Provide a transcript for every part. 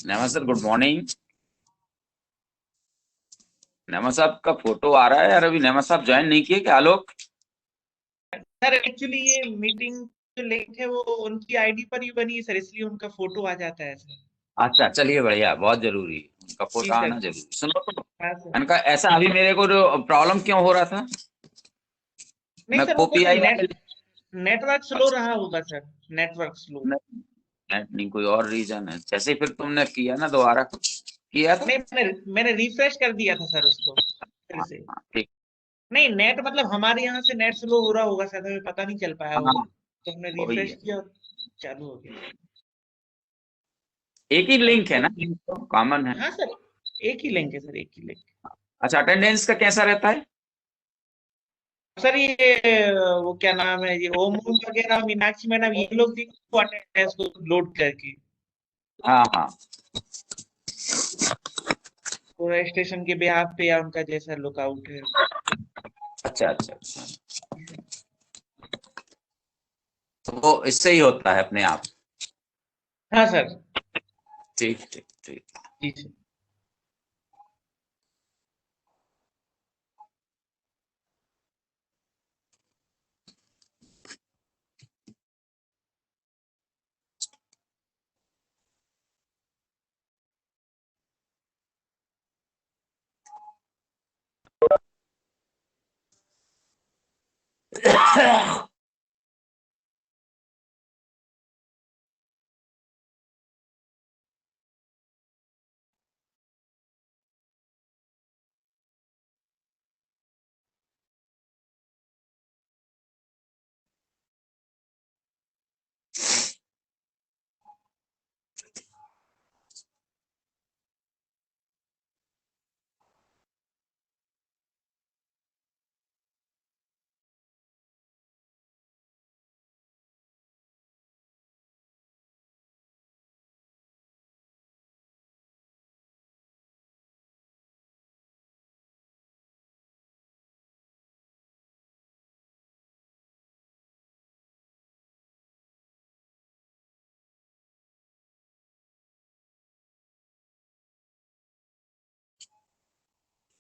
नमः sir, good morning. नमः साहब का फोटो आ रहा है यार, अभी नमः साहब ज्वाइन नहीं किए क्या आलोक? सर एक्चुअली ये मीटिंग जो लिंक है वो उनकी आईडी पर ही बनी है सर, इसलिए उनका फोटो आ जाता है सर। अच्छा, चलिए बढ़िया, बहुत जरूरी है उनका जी फोटो सर। आना जरूरी। सुनो तो, हाँ सर। इनका ऐसा अभी मेरे को जो प्रॉब्लम क्यों हो रहा था, नहीं मैं सर, वो कुछ ओपीआई वाले नेटवर्क स्लो रहा होगा सर। Network slow. नेट नहीं, कोई और रीजन है। जैसे ही फिर तुमने किया ना, दोबारा किया था। नहीं, मैंने रिफ्रेश कर दिया था सर उसको फिर हाँ से। हाँ, ठीक। नहीं, नेट मतलब हमारे यहाँ से नेट स्लो हो रहा होगा शायद, हमें पता नहीं चल पाया हाँ, होगा, तो हमने वही रिफ्रेश है। किया और चालू हो गया। एक ही अब लिंक है ना, लिंक तो कॉमन है। हाँ सर, एक ही लिंक है सर, एक ही लिंक। अच्छा, अटेंडेंस का कैसा रहता है? सर ये वो क्या नाम है, ये ओम ओम वगैरह, मीनाक्षी मैडम, ये लोग भी अटेंडेंस को लोड करके हाँ हाँ। पूरा स्टेशन के बिहाफ पे या उनका जैसा लुकआउट है। अच्छा अच्छा अच्छा। तो वो इससे ही होता है अपने आप। हाँ सर। ठीक ठीक ठीक। जी सर।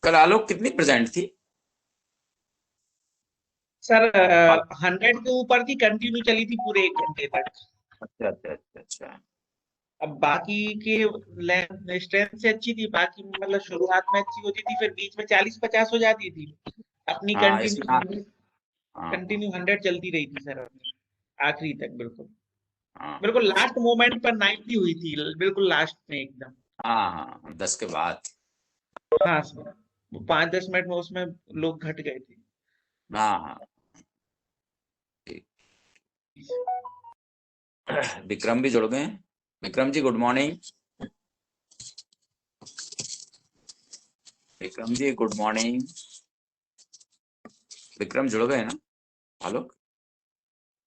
कल आलोक कितनी प्रेजेंट थी? सर 100 के ऊपर थी, कंटिन्यू चली थी पूरे 1 घंटे तक। अच्छा अच्छा अच्छा अच्छा। अब बाकी के स्ट्रेंथ से अच्छी थी, बाकी मतलब शुरुआत में अच्छी होती थी, फिर बीच में 40-50 हो जाती थी। अपनी हाँ इसमें, कंटिन्यू हाँ 100, हाँ कंटिन्यू 100 चलती रही थी सर अपनी, आखिरी तक बिल्कुल। हाँ बिल्कुल लास्ट मोमेंट पर 90 हुई थी, बिल्कुल लास्ट में एकदम। हाँ हाँ, 10 के बाद। हाँ सर, वो 5-10 मिनट में उसमें लोग घट गए थे। हाँ हाँ, ठीक। विक्रम भी जुड़ गए हैं। Vikram ji, good morning. Vikram ji, good morning. Vikram जुड़ गए ना आलोक?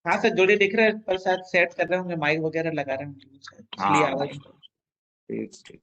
हाँ सर, जोड़े दिख रहे हैं, पर शायद सेट कर रहे होंगे, माइक वगैरह लगा रहे होंगे शायद, इसलिए हाँ आवाज। ठीक ठीक।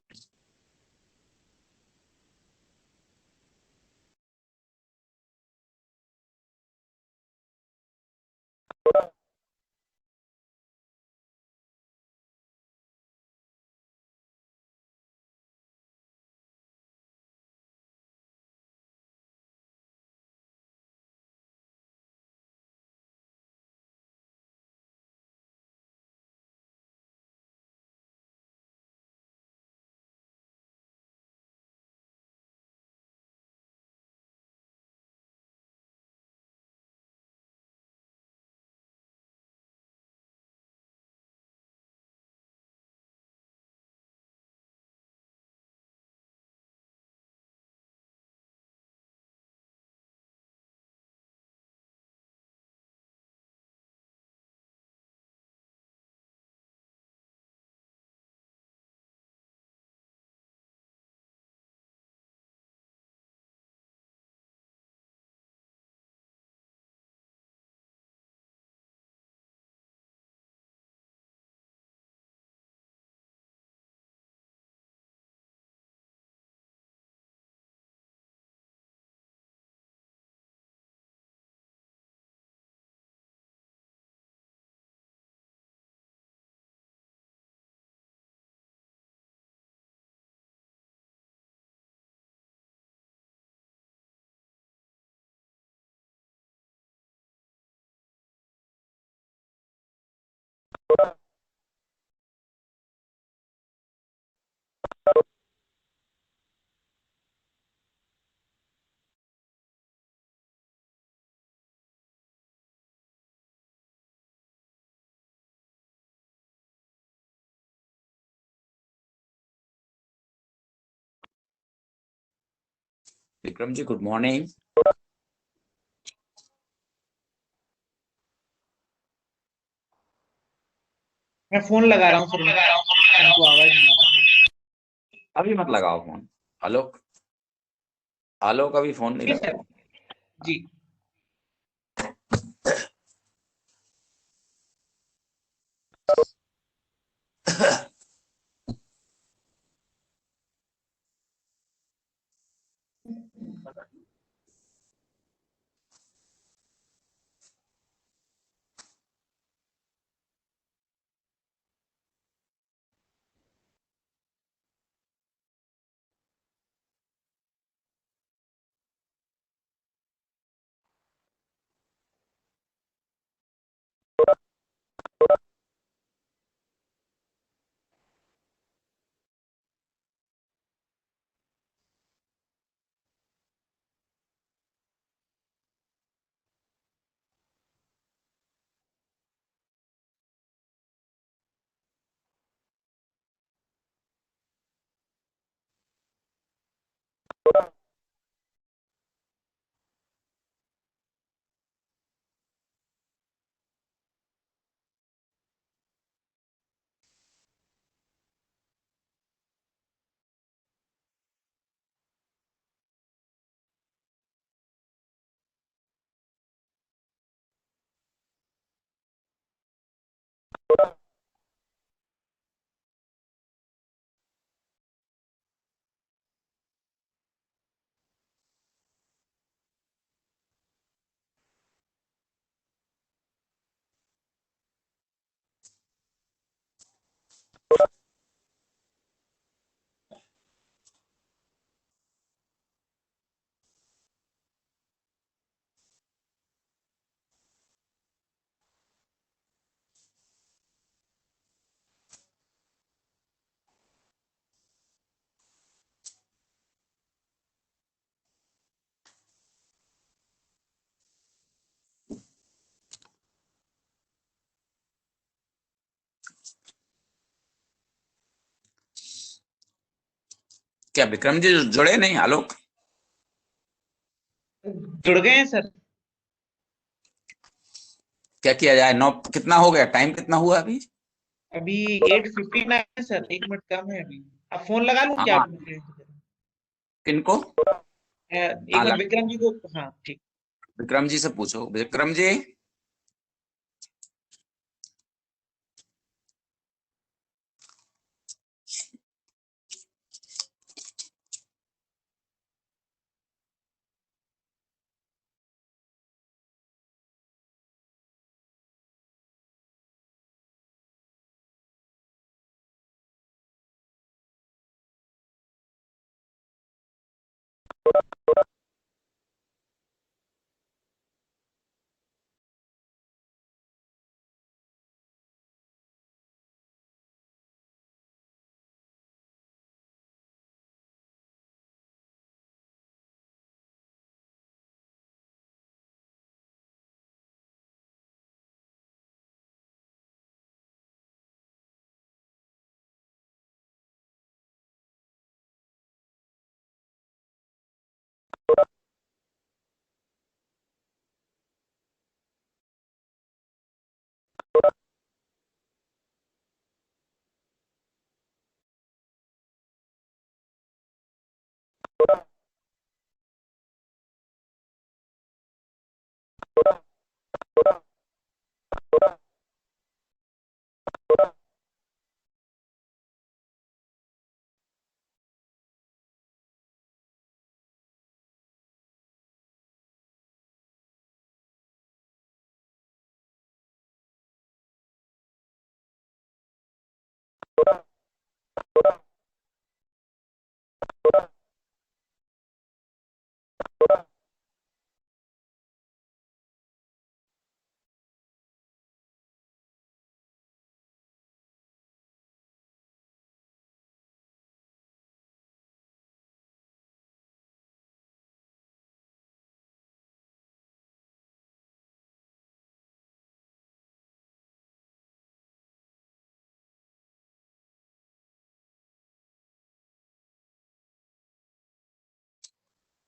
Vikram ji good morning. मैं फोन लगा रहा हूँ सर, उनको आवाज नहीं आ रही। अभी मत लगाओ फोन। आलोक, आलोक अभी फोन नहीं जी सर। लगाओ। जी। क्या विक्रम जी जुड़े नहीं? आलोक, जुड़ गए हैं सर। क्या किया जाए? 9 कितना हो गया? टाइम कितना हुआ अभी? अभी 8:59 है सर, 1 मिनट कम है अभी। अब फोन लगा लूं क्या हाँ, आप मुझे? किनको? एक हाँ, मिनट विक्रम जी को, हाँ ठीक। विक्रम जी से पूछो। Vikram ji,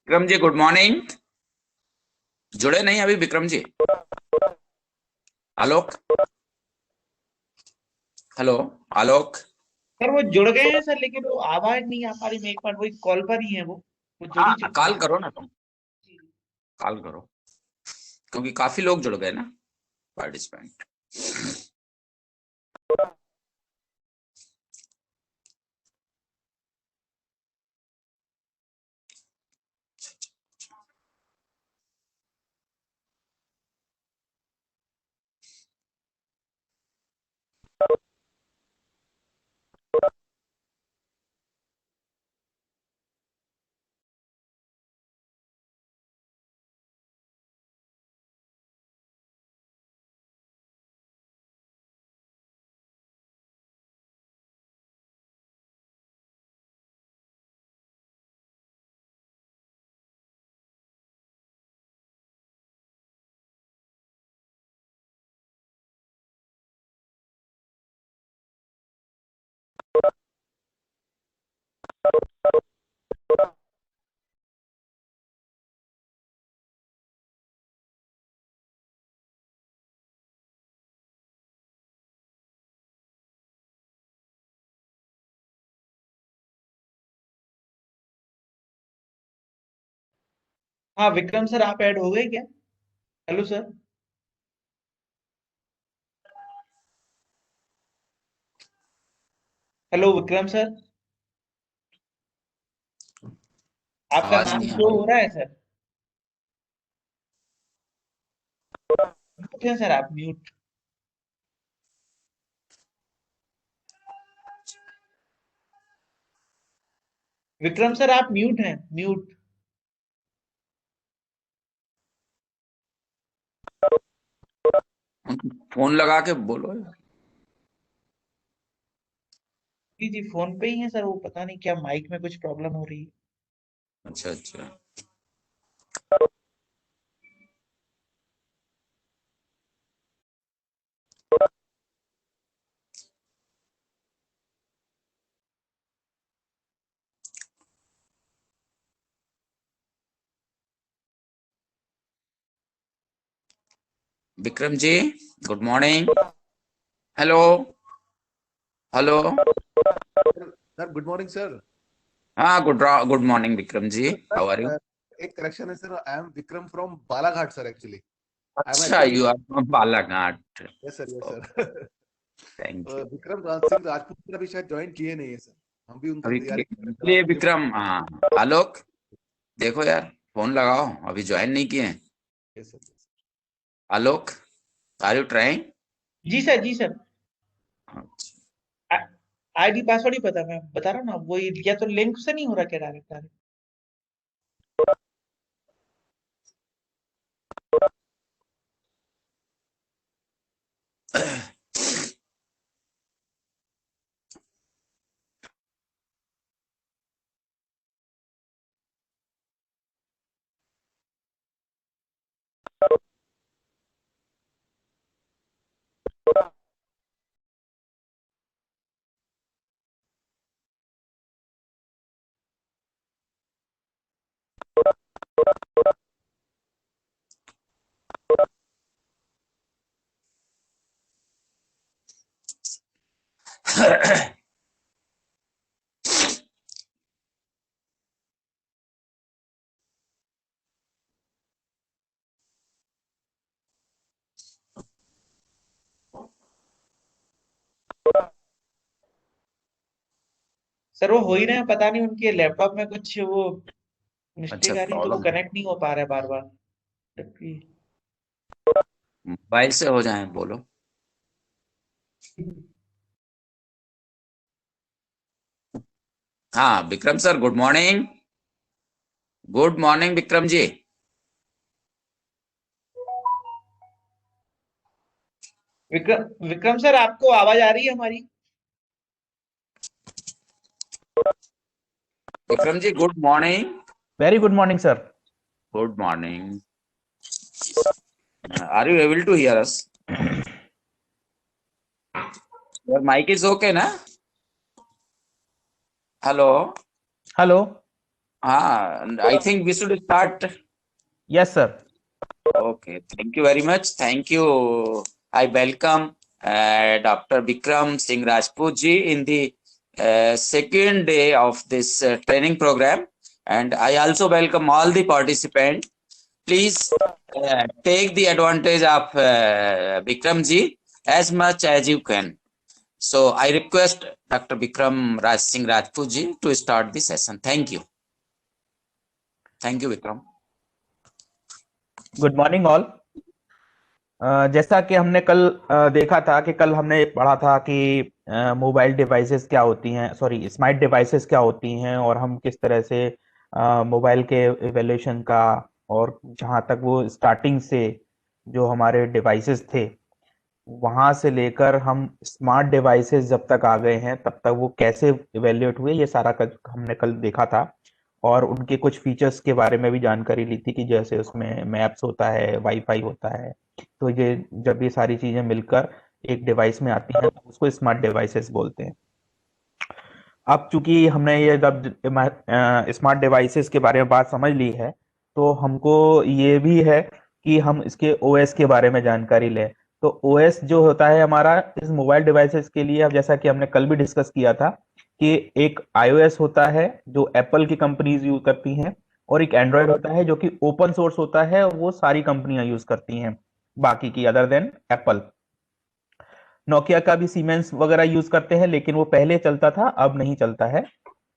Vikram ji good morning. जुड़े नहीं अभी विक्रम जी? आलोक, हेलो आलोक। सर वो जुड़ गए हैं सर, लेकिन वो आवाज नहीं आ पा रही। मैं एक बार वही कॉल पर ही है, वो जुड़ ही हाँ चुके कॉल हैं। करो ना तुम, कॉल करो, क्योंकि काफी लोग जुड़ गए ना पार्टिसिपेंट। हाँ विक्रम सर, आप ऐड हो गए क्या? Hello sir. Hello Vikram sir, आपका आवाज नाम नहीं आ शो रही। हो रहा है सर। म्यूट है सर, आप म्यूट। विक्रम सर आप म्यूट हैं, म्यूट। फोन लगा के बोलो। जी जी, फोन पे ही है सर। वो पता नहीं क्या माइक में कुछ प्रॉब्लम हो रही है। अच्छा अच्छा। Vikram ji good morning. Hello hello. Sir good morning sir. हाँ good morning Vikram ji, how are you? Sir एक करेक्शन है sir, I am Vikram from Balaghat sir actually. I am अच्छा, actually you are from Balaghat. Yes sir yes sir. Thank you. Vikram Singh Rajput sir अभी शायद join किए नहीं है sir. हम भी उनका अभी तैयारी कर रहे हैं सर, लिए आपके लिए। विक्रम, हाँ आलोक देखो यार, फोन लगाओ, अभी ज्वाइन नहीं किए हैं। Yes sir yes Alok, are you trying? जी सर, जी सर। आईडी पासवर्ड ही पता, मैं बता रहा हूँ ना, वही या तो लिंक से नहीं हो रहा क्या डायरेक्ट? सर वो हो ही रहे हैं, पता नहीं उनके लैपटॉप में कुछ वो अच्छा, मिस्टेक आ रही है, तो वो प्रॉब्लम है, कनेक्ट नहीं हो पा रहा है बार बार। जबकि मोबाइल से हो जाए बोलो। हाँ Vikram sir good morning. Good morning Vikram ji. Vikram Vikram sir, आपको आवाज आ रही है हमारी? Vikram ji good morning. Very good morning, sir. Good morning. Are you able to hear us? Your mic is okay ना? Hello. Hello. I think we should start. Yes, sir. Okay, thank you very much. Thank you. I welcome Dr. Vikram Singh Rajput ji in the second day of this training program, and I also welcome all the participants. Please take the advantage of Vikram ji as much as you can. So I request Dr. Vikram Raj Singh Rajput ji to start the session. Thank you. Thank you, Vikram. Good morning all. जैसा कि हमने कल देखा था कि कल हमने पढ़ा था कि मोबाइल डिवाइसेस क्या होती हैं, सॉरी स्मार्ट डिवाइसेस क्या होती हैं, और हम किस तरह से मोबाइल के इवैल्यूएशन का, और जहां तक वो स्टार्टिंग से जो हमारे डिवाइसेस थे वहां से लेकर हम स्मार्ट डिवाइसेस जब तक आ गए हैं तब तक वो कैसे इवैल्यूएट हुए, ये सारा हमने कल देखा था। और उनके कुछ फीचर्स के बारे में भी जानकारी ली थी कि जैसे उसमें मैप्स होता है, वाईफाई होता है। तो ये जब ये सारी चीजें मिलकर एक डिवाइस में आती हैं तो उसको स्मार्ट डिवाइसेस बोलते हैं। अब चूंकि हमने ये जब स्मार्ट डिवाइसेस के बारे में बात समझ ली है तो हमको ये भी है कि हम इसके ओएस के बारे में जानकारी लें। तो ओएस जो होता है हमारा इस मोबाइल डिवाइसेस के लिए, अब जैसा कि हमने कल भी डिस्कस किया था कि एक iOS होता है जो एप्पल की कंपनीज यूज करती हैं, और एक एंड्रॉयड होता है जो कि ओपन सोर्स होता है, वो सारी कंपनियां यूज करती हैं बाकी की अदर देन एप्पल। नोकिया का भी सीमेंस वगैरह यूज करते हैं, लेकिन वो पहले चलता था, अब नहीं चलता है।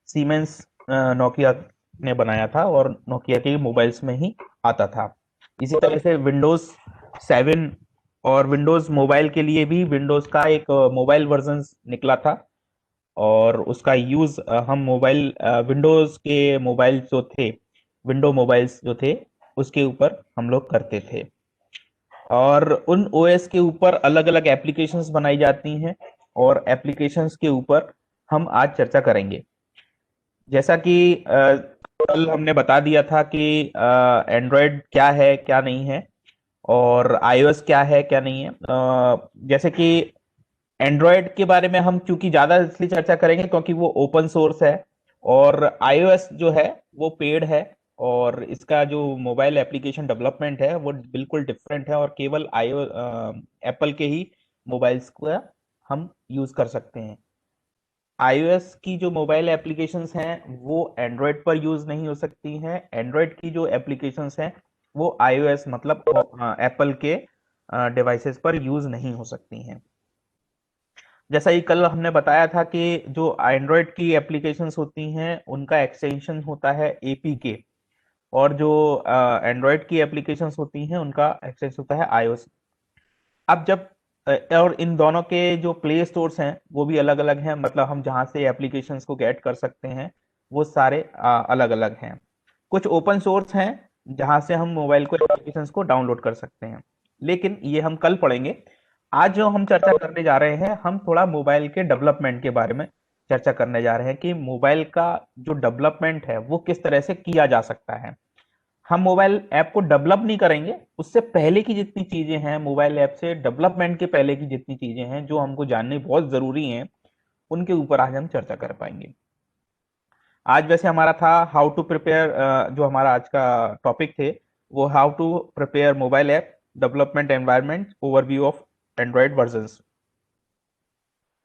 सीमेंस नोकिया ने बनाया था और नोकिया के मोबाइल्स में ही आता था। इसी तरह से विंडोज 7 और विंडोज मोबाइल के लिए भी विंडोज का एक मोबाइल वर्जन निकला था, और उसका यूज हम मोबाइल विंडोज के मोबाइल जो थे, विंडो मोबाइल्स जो थे उसके ऊपर हम लोग करते थे। और उन ओएस के ऊपर अलग अलग एप्लीकेशंस बनाई जाती हैं, और एप्लीकेशंस के ऊपर हम आज चर्चा करेंगे। जैसा कि कल हमने बता दिया था कि एंड्रॉयड क्या है क्या नहीं है, और iOS क्या है क्या नहीं है। जैसे कि एंड्रॉयड के बारे में हम चूंकि ज्यादा इसलिए चर्चा करेंगे क्योंकि वो ओपन सोर्स है, और iOS जो है वो पेड है, और इसका जो मोबाइल एप्लीकेशन डेवलपमेंट है वो बिल्कुल डिफरेंट है, और केवल एप्पल के ही मोबाइल्स को हम यूज कर सकते हैं। iOS की जो मोबाइल एप्लीकेशंस हैं वो एंड्रॉयड पर यूज नहीं हो सकती हैं। एंड्रॉयड की जो एप्लीकेशंस हैं वो iOS मतलब एप्पल के डिवाइसेस पर यूज नहीं हो सकती हैं। जैसा ही कल हमने बताया था कि जो एंड्रॉयड की एप्लीकेशंस होती हैं उनका एक्सटेंशन होता है APK, और जो एंड्रॉयड की एप्लीकेशंस होती हैं उनका एक्सटेंशन होता है iOS। अब जब और इन दोनों के जो प्ले स्टोर्स हैं वो भी अलग अलग हैं, मतलब हम जहां से एप्लीकेशंस को गेट कर सकते हैं वो सारे अलग अलग हैं। कुछ ओपन सोर्स हैं जहां से हम मोबाइल को एप्लीकेशंस को डाउनलोड कर सकते हैं, लेकिन ये हम कल पढ़ेंगे। आज जो हम चर्चा करने जा रहे हैं, हम थोड़ा मोबाइल के डेवलपमेंट के बारे में चर्चा करने जा रहे हैं कि मोबाइल का जो डेवलपमेंट है वो किस तरह से किया जा सकता है। हम मोबाइल ऐप को डेवलप नहीं करेंगे, उससे पहले की जितनी चीजें हैं, मोबाइल ऐप से डेवलपमेंट के पहले की जितनी चीजें हैं जो हमको जाननी बहुत जरूरी हैं, उनके ऊपर आज हम चर्चा कर पाएंगे। आज वैसे हमारा था हाउ टू प्रिपेयर, जो हमारा आज का टॉपिक थे वो how to prepare mobile app development environment overview of Android versions.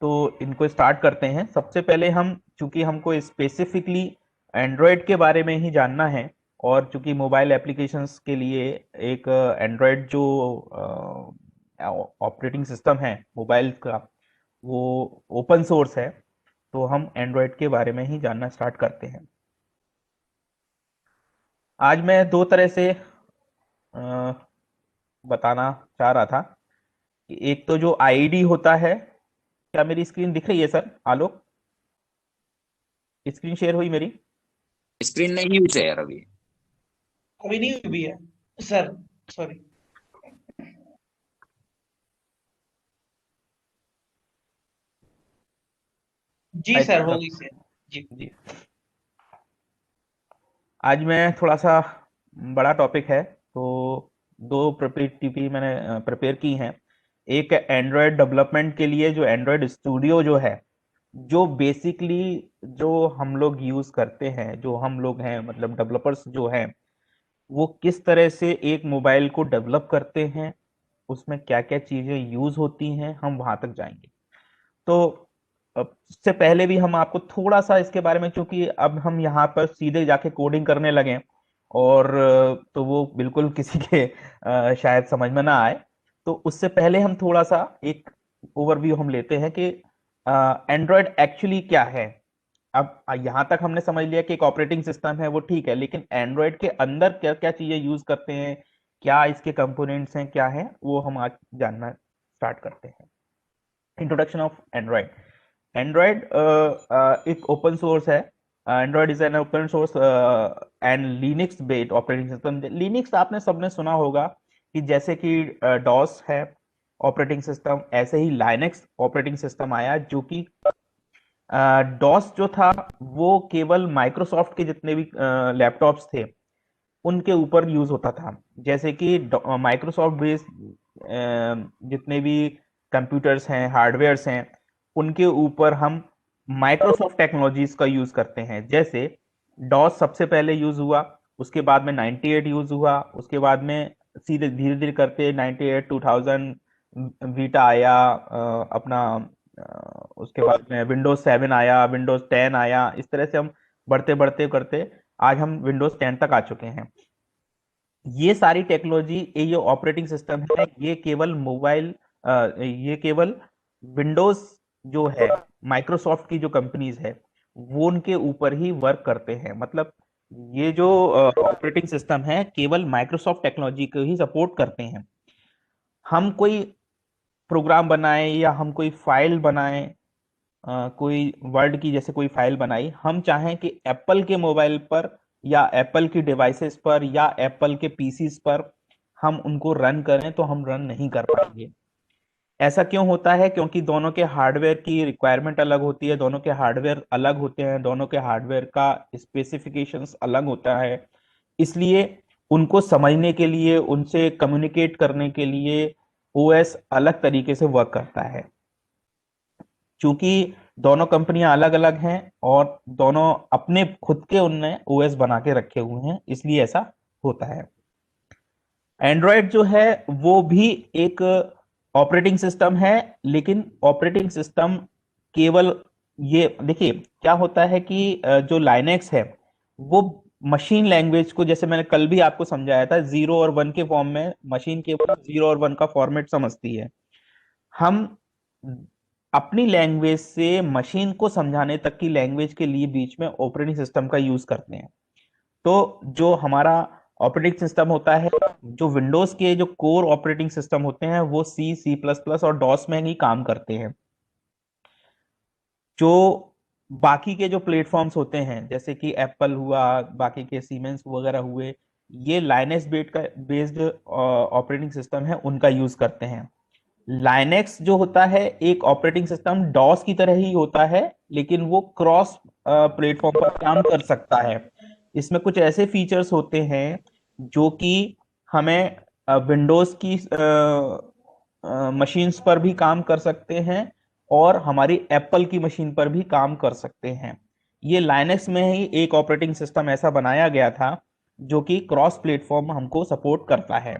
तो इनको स्टार्ट करते हैं। सबसे पहले हम, चूंकि हमको स्पेसिफिकली एंड्रॉयड के बारे में ही जानना है, और चूंकि मोबाइल एप्लीकेशंस के लिए एक एंड्रॉयड जो ऑपरेटिंग सिस्टम है मोबाइल का वो ओपन सोर्स है, तो हम एंड्रॉयड के बारे में ही जानना स्टार्ट करते हैं। आज मैं दो तरह से बताना चाह रहा था कि एक तो जो आईडी होता है, क्या मेरी स्क्रीन दिख रही है सर? आलोक, स्क्रीन शेयर हुई मेरी? स्क्रीन नहीं हुई शेयर अभी। अभी नहीं हुई है सर, सॉरी। जी सर, हो गई सर। जी। आज मैं थोड़ा सा बड़ा टॉपिक है, तो दो पीपीटी मैंने प्रिपेयर की हैं। एक एंड्रॉयड डेवलपमेंट के लिए जो एंड्रॉयड स्टूडियो जो है जो बेसिकली जो हम लोग यूज करते हैं, जो हम लोग हैं मतलब डेवलपर्स जो हैं, वो किस तरह से एक मोबाइल को डेवलप करते हैं, उसमें क्या क्या चीजें यूज होती हैं, हम वहां तक जाएंगे। तो इससे पहले भी हम आपको थोड़ा सा इसके बारे में, क्योंकि अब हम यहाँ पर सीधे जाके कोडिंग करने लगे और तो वो बिल्कुल किसी के शायद समझ में ना आए। तो उससे पहले हम थोड़ा सा एक ओवरव्यू हम लेते हैं कि एंड्रॉयड एक्चुअली क्या है। अब यहाँ तक हमने समझ लिया कि एक ऑपरेटिंग सिस्टम है, वो ठीक है, लेकिन एंड्रॉयड के अंदर क्या क्या चीजें यूज करते हैं, क्या इसके कंपोनेंट्स हैं, क्या है, वो हम आज जानना स्टार्ट करते हैं। Introduction of Android. एंड्रॉयड एक ओपन सोर्स है। Android is an open source and Linux based operating system. Linux आपने सबने सुना होगा कि जैसे कि डॉस है ऑपरेटिंग सिस्टम, ऐसे ही लाइनक्स ऑपरेटिंग सिस्टम आया, जो कि डॉस जो था वो केवल माइक्रोसॉफ्ट के जितने भी लैपटॉप्स थे उनके ऊपर यूज होता था। जैसे कि माइक्रोसॉफ्ट बेस्ड जितने भी कंप्यूटर्स हैं, हार्डवेयर्स हैं, उनके ऊपर हम माइक्रोसॉफ्ट टेक्नोलॉजीज का यूज करते हैं। जैसे डॉस सबसे पहले यूज हुआ, उसके बाद में 98 यूज हुआ, उसके बाद में सीधे धीरे धीरे करते 98 2000 वीटा आया, अपना उसके बाद में विंडोज 7 आया, विंडोज 10 आया। इस तरह से हम बढ़ते बढ़ते करते आज हम विंडोज 10 तक आ चुके हैं। ये सारी टेक्नोलॉजी, ये ऑपरेटिंग सिस्टम है, ये केवल मोबाइल, ये केवल विंडोज जो है, माइक्रोसॉफ्ट की जो कंपनीज है, वो उनके ऊपर ही वर्क करते हैं। मतलब ये जो ऑपरेटिंग सिस्टम है केवल माइक्रोसॉफ्ट टेक्नोलॉजी को ही सपोर्ट करते हैं। हम कोई प्रोग्राम बनाए या हम कोई फाइल बनाए, कोई वर्ड की जैसे कोई फाइल बनाई, हम चाहें कि एप्पल के मोबाइल पर या एप्पल की डिवाइसेस पर या एप्पल के पीसीस पर हम उनको रन करें, तो हम रन नहीं कर पाएंगे। ऐसा क्यों होता है? क्योंकि दोनों के हार्डवेयर की रिक्वायरमेंट अलग होती है, दोनों के हार्डवेयर अलग होते हैं, दोनों के हार्डवेयर का स्पेसिफिकेशंस अलग होता है। इसलिए उनको समझने के लिए, उनसे कम्युनिकेट करने के लिए ओएस अलग तरीके से वर्क करता है। क्योंकि दोनों कंपनियां अलग अलग हैं और दोनों अपने खुद के उनने ओएस बना के रखे हुए हैं, इसलिए ऐसा होता है। एंड्रॉयड जो है वो भी एक ऑपरेटिंग सिस्टम है, लेकिन ऑपरेटिंग सिस्टम केवल, ये देखिए क्या होता है कि जो लाइनेक्स है वो मशीन लैंग्वेज को, जैसे मैंने कल भी आपको समझाया था, 0 और 1 के फॉर्म में मशीन केवल 0 और 1 का फॉर्मेट समझती है। हम अपनी लैंग्वेज से मशीन को समझाने तक की लैंग्वेज के लिए बीच में ऑपरेटिंग सिस्टम का यूज करते हैं। तो जो हमारा ऑपरेटिंग सिस्टम होता है, जो विंडोज के जो कोर ऑपरेटिंग सिस्टम होते हैं, वो सी, सी प्लस प्लस और डॉस में ही काम करते हैं। जो बाकी के जो प्लेटफॉर्म्स होते हैं, जैसे कि एप्पल हुआ, बाकी के सीमेंस वगैरह हुए, ये लाइनेक्स बेस्ड ऑपरेटिंग सिस्टम है, उनका यूज करते हैं। लाइनेक्स जो होता है एक ऑपरेटिंग सिस्टम डॉस की तरह ही होता है, लेकिन वो क्रॉस प्लेटफॉर्म पर काम कर सकता है। इसमें कुछ ऐसे फीचर्स होते हैं जो कि हमें विंडोज की मशीन्स पर भी काम कर सकते हैं और हमारी एप्पल की मशीन पर भी काम कर सकते हैं। ये लाइनेक्स में ही एक ऑपरेटिंग सिस्टम ऐसा बनाया गया था जो कि क्रॉस प्लेटफॉर्म हमको सपोर्ट करता है।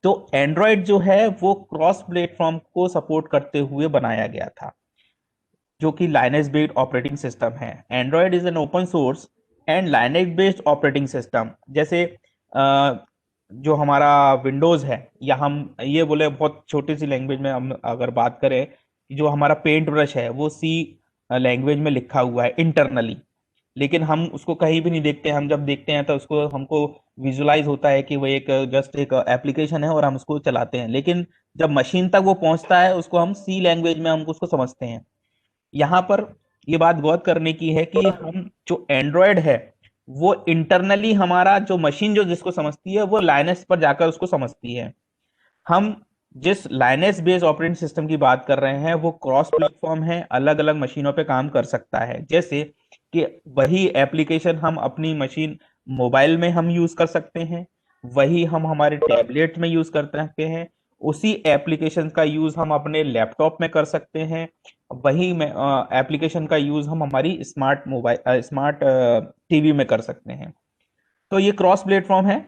तो एंड्रॉयड जो है वो क्रॉस प्लेटफॉर्म को सपोर्ट करते हुए बनाया गया था, जो कि लाइनेक्स बेस्ड ऑपरेटिंग सिस्टम है। Android is an open source and Linux based operating system. जैसे जो हमारा विंडोज है, या हम ये बोले बहुत छोटी सी लैंग्वेज में हम अगर बात करें, जो हमारा पेंट ब्रश है वो सी लैंग्वेज में लिखा हुआ है इंटरनली, लेकिन हम उसको कहीं भी नहीं देखते। हम जब देखते हैं तो उसको हमको विजुलाइज होता है कि वो एक जस्ट एक एप्लीकेशन है और हम उसको चलाते हैं, लेकिन जब मशीन तक वो पहुंचता है उसको हम सी लैंग्वेज में हम उसको समझते हैं। यहाँ पर ये बात गौर करने की है कि हम जो एंड्रॉयड है वो इंटरनली हमारा जो मशीन जो जिसको समझती है वो लाइनेक्स पर जाकर उसको समझती है। हम जिस लाइनेक्स बेस्ड ऑपरेटिंग सिस्टम की बात कर रहे हैं वो क्रॉस प्लेटफॉर्म है, अलग अलग मशीनों पे काम कर सकता है। जैसे कि वही एप्लीकेशन हम अपनी मशीन मोबाइल में हम यूज कर सकते हैं, वही हम हमारे टैबलेट में यूज कर सकते हैं, उसी एप्लीकेशन का यूज हम अपने लैपटॉप में कर सकते हैं, वही में एप्लीकेशन का यूज हम हमारी स्मार्ट टीवी में कर सकते हैं। तो ये क्रॉस प्लेटफॉर्म है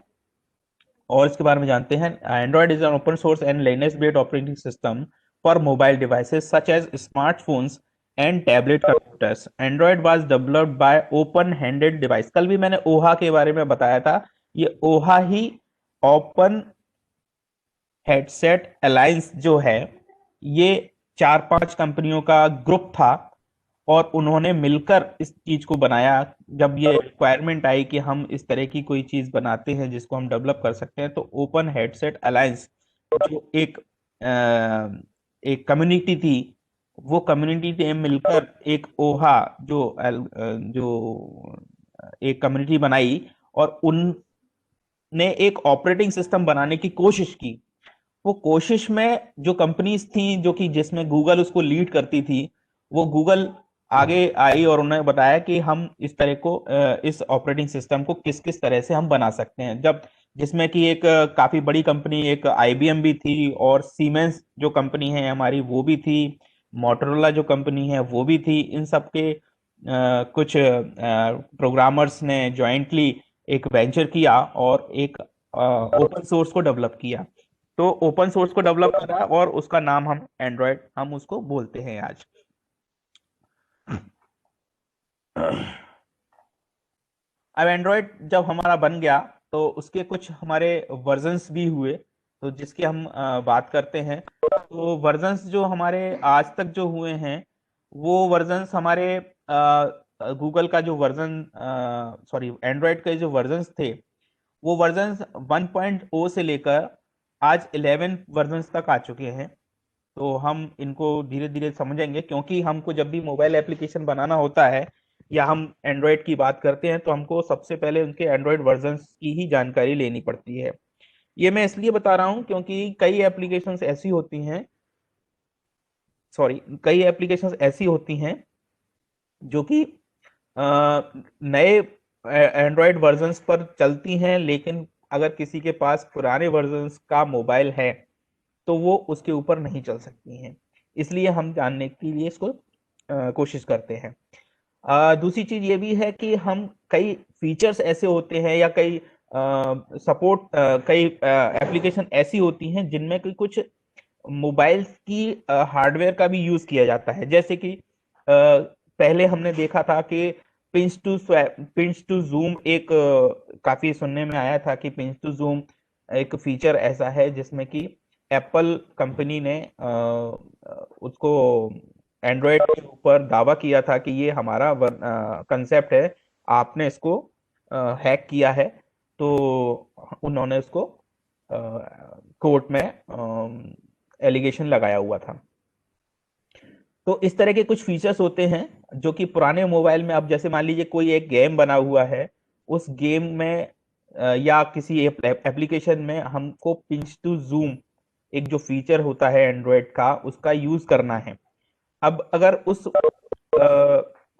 और इसके बारे में जानते हैं। Android is an open source and Linux based operating system for mobile devices such as smartphones and tablet computers. Android was developed by open handed device. कल भी मैंने ओहा के बारे में बताया था, ये ओहा ही ओपन हेडसेट अलायंस जो है, ये 4-5 कंपनियों का ग्रुप था और उन्होंने मिलकर इस चीज को बनाया। जब ये रिक्वायरमेंट आई कि हम इस तरह की कोई चीज बनाते हैं जिसको हम डेवलप कर सकते हैं, तो ओपन हेडसेट अलायंस जो एक कम्युनिटी थी, वो कम्युनिटी ने मिलकर एक ओहा जो एक कम्युनिटी बनाई और उनने एक ऑपरेटिंग सिस्टम बनाने की कोशिश की। वो कोशिश में जो कंपनीज थी जो कि जिसमें गूगल उसको लीड करती थी, वो गूगल आगे आई और उन्होंने बताया कि हम इस तरह को इस ऑपरेटिंग सिस्टम को किस किस तरह से हम बना सकते हैं। जब जिसमें कि एक काफी बड़ी कंपनी, एक IBM भी थी और सीमेंस जो कंपनी है हमारी वो भी थी, मोटरोला जो कंपनी है वो भी थी। इन सब के कुछ प्रोग्रामर्स ने जॉइंटली एक वेंचर किया और एक ओपन सोर्स को डेवलप किया। तो ओपन सोर्स को डेवलप करा और उसका नाम हम उसको बोलते हैं आज। अब एंड्रॉयड जब हमारा बन गया तो उसके कुछ हमारे वर्जन्स भी हुए, तो जिसकी हम बात करते हैं। तो वर्जन्स जो हमारे आज तक जो हुए हैं, वो वर्जन्स हमारे गूगल का जो वर्जन एंड्रॉयड के जो वर्जन्स थे, वो वर्जन्स 1.0 से लेकर आज 11 वर्जन्स तक आ चुके हैं। तो हम इनको धीरे धीरे समझेंगे, क्योंकि हमको जब भी मोबाइल एप्लीकेशन बनाना होता है या हम एंड्रॉयड की बात करते हैं तो हमको सबसे पहले उनके एंड्रॉयड वर्जन्स की ही जानकारी लेनी पड़ती है। ये मैं इसलिए बता रहा हूं क्योंकि कई एप्लीकेशंस ऐसी होती हैं जो कि नए एंड्रॉयड वर्जन्स पर चलती हैं, लेकिन अगर किसी के पास पुराने वर्जन्स का मोबाइल है तो वो उसके ऊपर नहीं चल सकती हैं। इसलिए हम जानने के लिए इसको कोशिश करते हैं। दूसरी चीज ये भी है कि हम कई फीचर्स ऐसे होते हैं या कई एप्लीकेशन ऐसी होती हैं जिनमें कुछ मोबाइल की हार्डवेयर का भी यूज किया जाता है। जैसे कि पहले हमने देखा था कि पिंच टू जूम एक काफी सुनने में आया था कि पिंच टू जूम एक फीचर ऐसा है जिसमें कि एप्पल कंपनी ने उसको एंड्रॉयड के ऊपर दावा किया था कि ये हमारा कंसेप्ट है, आपने इसको हैक किया है। तो उन्होंने उसको कोर्ट में एलिगेशन लगाया हुआ था। तो इस तरह के कुछ फीचर्स होते हैं जो कि पुराने मोबाइल में, अब जैसे मान लीजिए कोई एक गेम बना हुआ है, उस गेम में या किसी एप्लीकेशन में हमको पिंच टू जूम एक जो फीचर होता है एंड्रॉयड का, उसका यूज करना है। अब अगर उस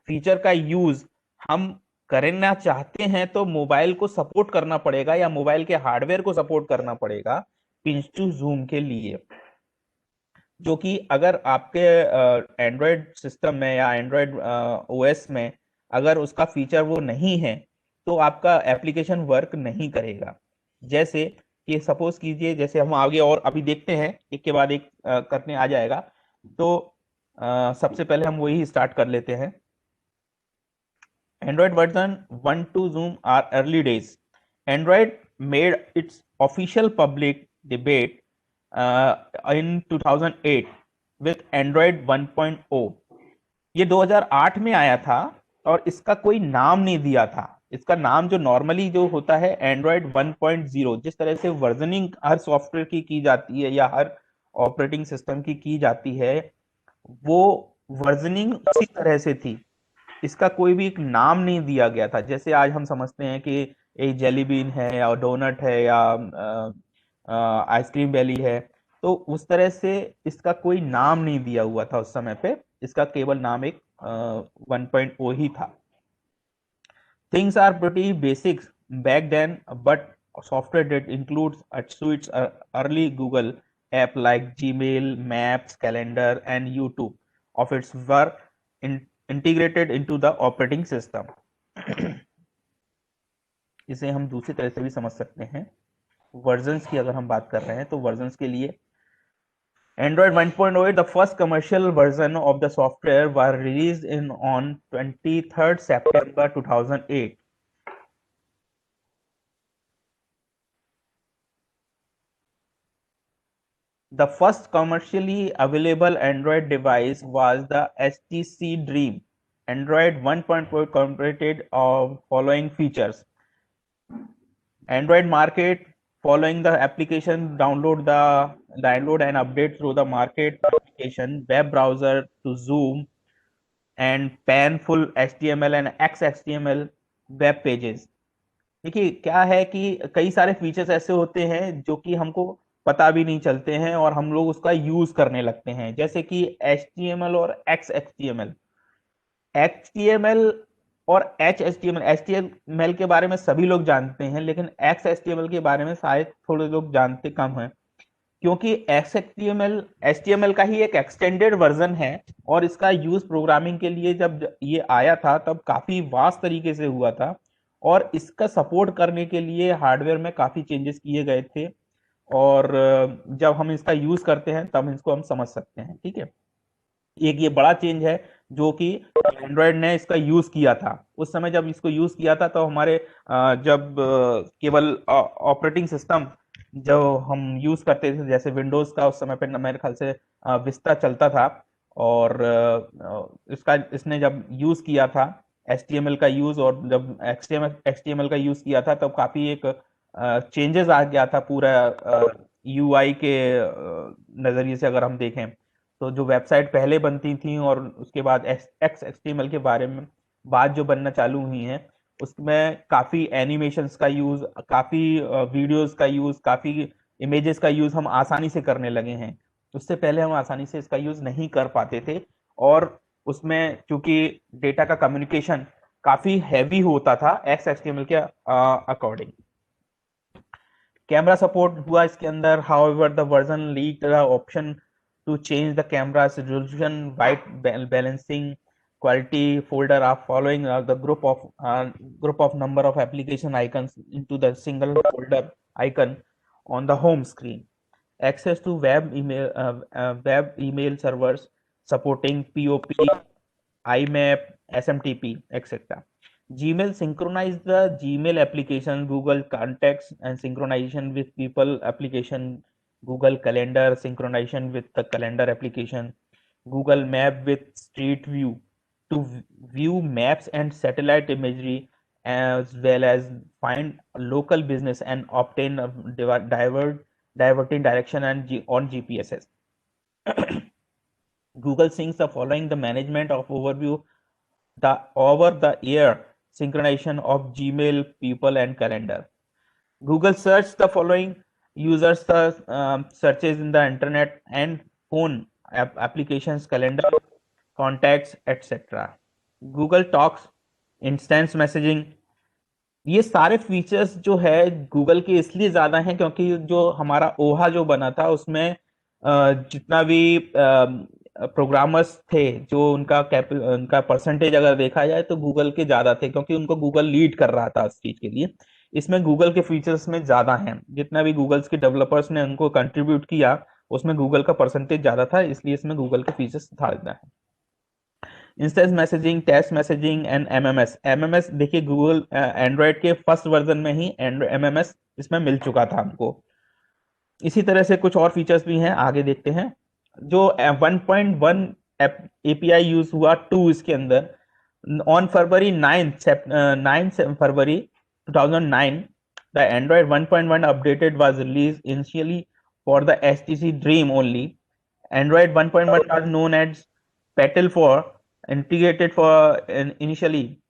फीचर का यूज हम करना चाहते हैं तो मोबाइल को सपोर्ट करना पड़ेगा या मोबाइल के हार्डवेयर को सपोर्ट करना पड़ेगा पिंच टू जूम के लिए, जो कि अगर आपके एंड्रॉयड सिस्टम में या एंड्रॉयड OS में अगर उसका फीचर वो नहीं है तो आपका एप्लीकेशन वर्क नहीं करेगा। जैसे कि सपोज कीजिए, जैसे हम आगे और अभी देखते हैं, एक के बाद एक करने आ जाएगा। तो सबसे पहले हम वही स्टार्ट कर लेते हैं। Android version 1 to Zoom are early days. Android made its official public debate in 2008 with Android 1.0. ये 2008 में आया था और इसका कोई नाम नहीं दिया था। इसका नाम जो नॉर्मली जो होता है एंड्रॉयड 1.0, जिस तरह से वर्जनिंग हर सॉफ्टवेयर की जाती है या हर ऑपरेटिंग सिस्टम की जाती है, वो वर्जनिंग उसी तरह से थी। इसका कोई भी एक नाम नहीं दिया गया था। जैसे आज हम समझते हैं कि एक जेली बीन है या डोनट है या आइसक्रीम वैली है, तो उस तरह से इसका कोई नाम नहीं दिया हुआ था उस समय पे। इसका केवल नाम एक 1.0 ही था। Things are pretty basic back then, but software that includes suites early Google app like Gmail, Maps, Calendar, and YouTube of its were integrated into the operating system. इसे हम दूसरी तरह से भी समझ सकते हैं। वर्जन्स की अगर हम बात कर रहे हैं तो वर्जन्स के लिए Android 1.08, the first commercial version of the software, was released on 23rd September 2008. The first commercially available Android device was the HTC Dream. Android 1.4 incorporated of following features. Android market, following the application, download and update through the market application, web browser to Zoom, and pan full HTML and XHTML web pages. देखिए क्या है कि कई सारे features ऐसे होते हैं जो कि हमको पता भी नहीं चलते हैं और हम लोग उसका यूज करने लगते हैं, जैसे कि HTML और XHTML। HTML और HTML के बारे में सभी लोग जानते हैं, लेकिन XHTML के बारे में शायद थोड़े लोग जानते कम हैं, क्योंकि HTML का ही एक एक्सटेंडेड वर्जन है और इसका यूज प्रोग्रामिंग के लिए जब ये आया था तब काफी वास्ट तरीके से हुआ था और इसका सपोर्ट करने के लिए हार्डवेयर में काफी चेंजेस किए गए थे और जब हम इसका यूज करते हैं तब इसको हम समझ सकते हैं। ठीक है, एक ये बड़ा चेंज है जो कि एंड्रॉयड ने इसका यूज किया था। उस समय जब इसको यूज किया था तो हमारे जब केवल ऑपरेटिंग सिस्टम जो हम यूज करते थे जैसे विंडोज का, उस समय पे मेरे ख्याल से विस्टा चलता था और इसने जब यूज किया था HTML का यूज और जब HTML का यूज किया था तब काफी एक चेंजेस आ गया था पूरा UI के नजरिए से। अगर हम देखें तो जो वेबसाइट पहले बनती थी और उसके बाद XHTML के बारे में बात जो बनना चालू हुई है उसमें काफी एनिमेशंस का यूज, काफी वीडियोस का यूज, काफी इमेजेस का यूज हम आसानी से करने लगे हैं। उससे पहले हम आसानी से इसका यूज नहीं कर पाते थे और उसमें चूंकि डेटा का कम्युनिकेशन काफी हैवी होता था XHTML के अकॉर्डिंग। कैमरा सपोर्ट हुआ इसके अंदर, however the version leak the option to change the camera's resolution, white balancing, quality folder are following the group of number of application icons into the single folder icon on the home screen. Access to web email servers supporting POP, IMAP, SMTP, etc. Gmail synchronized the Gmail application, Google Contacts and synchronization with people application, Google Calendar synchronization with the calendar application, Google Map with Street View to view maps and satellite imagery, as well as find local business and obtain diverting direction and on GPSs. Google syncs the following: the management of overview, the over-the-air synchronization of Gmail, people, and calendar. Google search the following users searches in the internet and phone applications, calendar, contacts, etc. Google Talks, instance messaging, ये सारे features जो है Google के इसलिए ज्यादा हैं क्योंकि जो हमारा ओहा जो बना था उसमें जितना भी प्रोग्रामर्स थे जो उनका परसेंटेज अगर देखा जाए तो गूगल के ज्यादा थे, क्योंकि उनको गूगल लीड कर रहा था उस चीज के लिए। इसमें गूगल के फीचर्स में ज्यादा हैं, जितना भी गूगल्स के डेवलपर्स ने उनको कंट्रीब्यूट किया उसमें गूगल का परसेंटेज ज्यादा था, इसलिए इसमें गूगल के फीचर्स ज्यादा है। Instance messaging, text messaging and MMS देखिए गूगल एंड्रॉयड के फर्स्ट वर्जन में ही एमएमएस इसमें मिल चुका था हमको। इसी तरह से कुछ और फीचर्स भी हैं, आगे देखते हैं। जो 1.1 API यूज हुआ 2 इसके अंदर on February 9 February 2009 the Android 1.1 updated was released initially for the HTC Dream only. Android 1.1 was known as Petal 4, integrated for initially,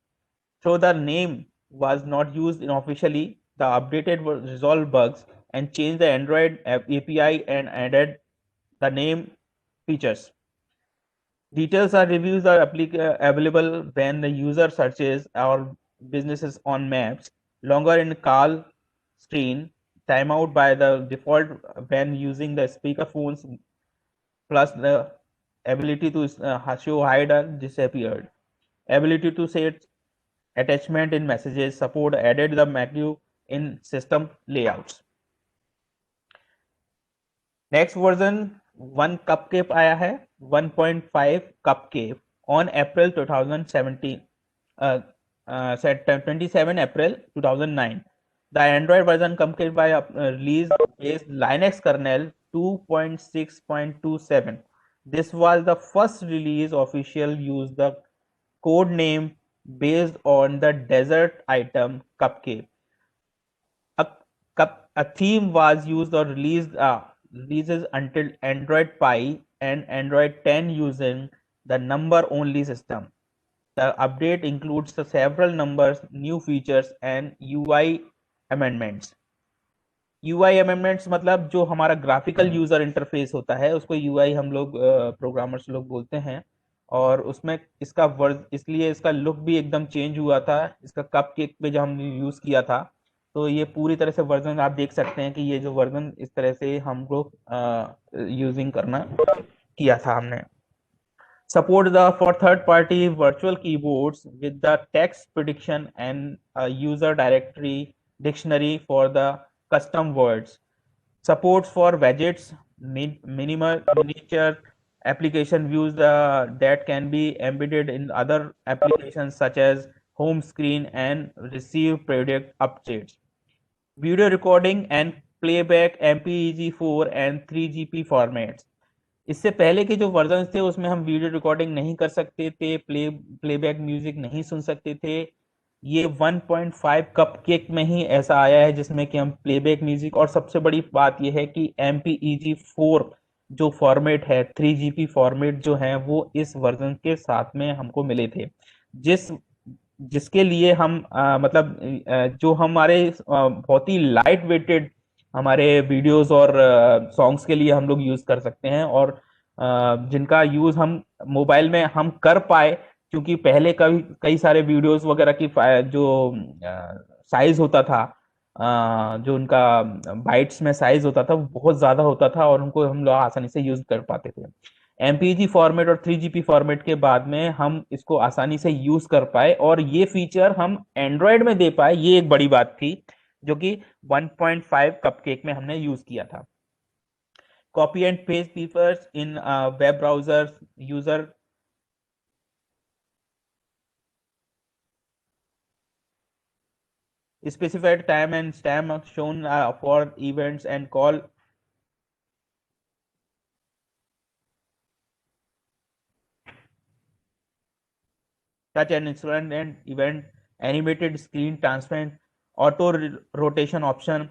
so the name was not used officially. The updated resolved bugs and changed the Android API and added the name features. Details or reviews are available when the user searches our businesses on maps, longer in call screen, timeout by the default when using the speaker phones, plus the ability to show hide or disappeared, ability to set attachment in messages, support added the menu in system layouts. Next version 1 कपकेप आया है, 1.5 कपकेप on April 2017, 27 April 2009. The Android version Cupcake by release based Linux kernel 2.6.27. This was the first release official use the code name based on the desert item Cupcake. A theme was used or releases until Android Pie and Android 10 using the number only system. The update includes the several numbers, new features and UI amendments. UI amendments मतलब जो हमारा graphical user interface होता है उसको UI हम लोग programmers लोग बोलते हैं, और उसमें इसका वर्ज इसलिए इसका लुक भी एकदम चेंज हुआ था। इसका कपकेक पे जो हमने यूज किया था, तो ये पूरी तरह से वर्जन आप देख सकते हैं कि ये जो वर्जन इस तरह से हम लोग यूजिंग करना किया था हमने। Support for third-party virtual keyboards with the text prediction and a user directory dictionary for the custom words. Supports for widgets, miniature application views that can be embedded in other applications such as home screen and receive product updates. Video recording and playback MPEG-4 and 3GP formats. इससे पहले के जो version थे उसमें हम video recording नहीं कर सकते थे, प्लेबैक म्यूजिक नहीं सुन सकते थे। ये 1.5 कपकेक में ही ऐसा आया है जिसमें कि हम प्लेबैक म्यूजिक, और सबसे बड़ी बात यह है कि MPEG-4 जो फॉर्मेट है, 3GP फॉर्मेट जो है वो इस वर्जन के साथ में हमको मिले थे, जिसके लिए हम जो हमारे बहुत ही लाइट वेटेड हमारे वीडियोस और सॉन्ग्स के लिए हम लोग यूज कर सकते हैं, और जिनका यूज हम मोबाइल में हम कर पाए, क्योंकि पहले कई सारे वीडियोस वगैरह की जो साइज होता था, जो उनका बाइट्स में साइज होता था वो बहुत ज्यादा होता था और उनको हम लोग आसानी से यूज कर पाते थे। MPEG फॉर्मेट और 3GP फॉर्मेट के बाद में हम इसको आसानी से यूज कर पाए और ये फीचर हम एंड्रॉयड में दे पाए, ये एक बड़ी बात थी जो कि 1.5 कपकेक में हमने यूज किया था। Copy and paste features in web browser user specified time and stamp shown for events and call touch and instrument and event, animated screen transparent, auto rotation option,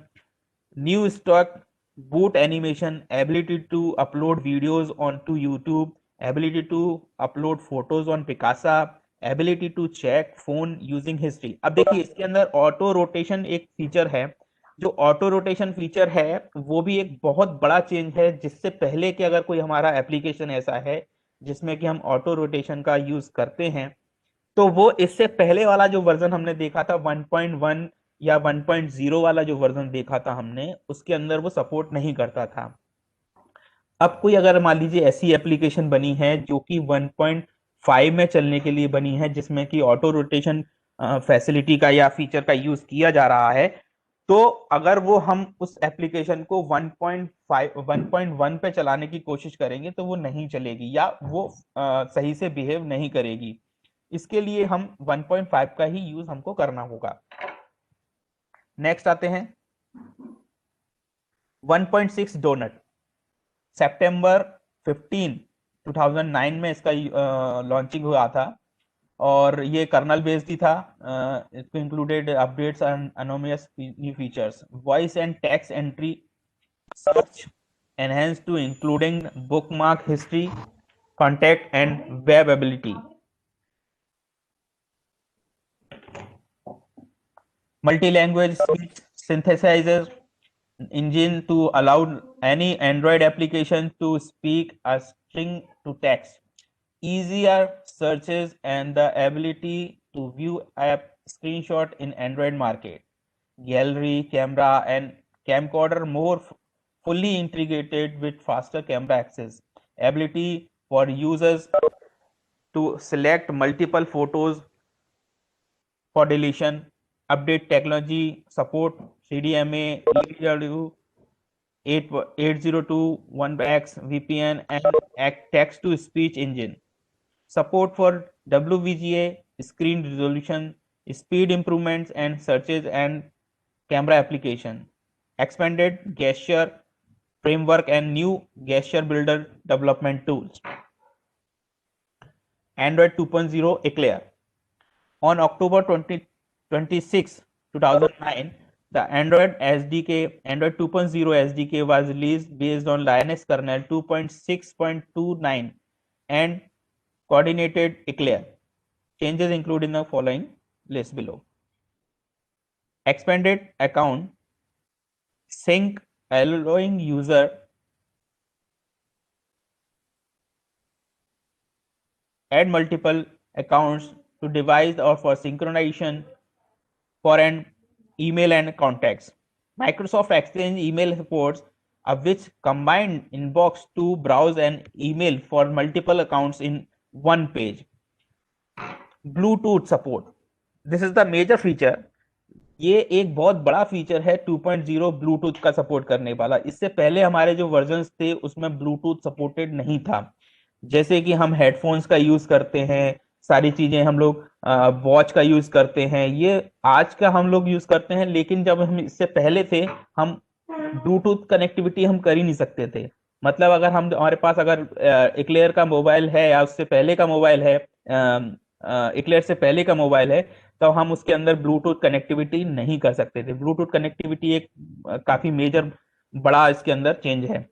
new stock boot animation, ability to upload videos onto YouTube, ability to upload photos on Picasa, ability to check phone using history। अब देखिए इसके अंदर auto rotation एक feature है, जो auto rotation feature है वो भी एक बहुत बड़ा चेंज है, जिससे पहले कि अगर कोई हमारा एप्लीकेशन ऐसा है जिसमें कि हम ऑटो रोटेशन का यूज करते हैं, तो वो इससे पहले वाला जो वर्जन हमने देखा था 1.1 या 1.0 वाला जो वर्जन देखा था हमने, उसके अंदर वो सपोर्ट नहीं करता था। अब कोई अगर मान लीजिए ऐसी एप्लीकेशन बनी है जो कि 1.5 में चलने के लिए बनी है, जिसमें कि ऑटो रोटेशन फैसिलिटी का या फीचर का यूज किया जा रहा है, तो अगर वो हम उस एप्लीकेशन को 1.1 पे चलाने की कोशिश करेंगे तो वो नहीं चलेगी या वो सही से बिहेव नहीं करेगी। इसके लिए हम 1.5 का ही यूज हमको करना होगा। नेक्स्ट आते हैं 1.6 डोनट। सितंबर 15 2009 में इसका लॉन्चिंग हुआ था और ये कर्नल बेस्ड ही था। इसको included updates and anonymous new features, voice and text entry, search enhance to including bookmark history, contact and web ability, multi-language speech synthesizer engine to allow any Android application to speak a string to text, easier searches and the ability to view app screenshot in Android market, gallery, camera and camcorder more fully integrated with faster camera access, ability for users to select multiple photos for deletion, update technology, support CDMA, EW 8021X, VPN, and text-to-speech engine. Support for WVGA, screen resolution, speed improvements, and searches and camera application. Expanded gesture framework and new gesture builder development tools. Android 2.0 Eclair. On October 26, 2009, the Android SDK, Android 2.0 SDK was released based on Linux kernel 2.6.29 and coordinated Eclair. Changes included in the following list below. Expanded account sync, allowing user add multiple accounts to device or for synchronization for an email and contacts. Microsoft Exchange email supports which combined inbox to browse an email for multiple accounts in one page. Bluetooth support. This is the major feature. ये एक बहुत बड़ा feature है 2.0 Bluetooth का support करने वाला। इससे पहले हमारे जो वर्जन्स थे उसमें ब्लूटूथ सपोर्टेड नहीं था। जैसे कि हम हेडफोन्स का यूज करते हैं, सारी चीजें हम लोग वॉच का यूज करते हैं, ये आज का हम लोग यूज करते हैं, लेकिन जब हम इससे पहले थे हम ब्लूटूथ कनेक्टिविटी हम कर ही नहीं सकते थे। मतलब अगर हम हमारे पास अगर एक्लेयर का मोबाइल है या उससे पहले का मोबाइल है, एक्लेयर से पहले का मोबाइल है, तो हम उसके अंदर ब्लूटूथ कनेक्टिविटी नहीं कर सकते थे। ब्लूटूथ कनेक्टिविटी एक काफी मेजर बड़ा इसके अंदर चेंज है।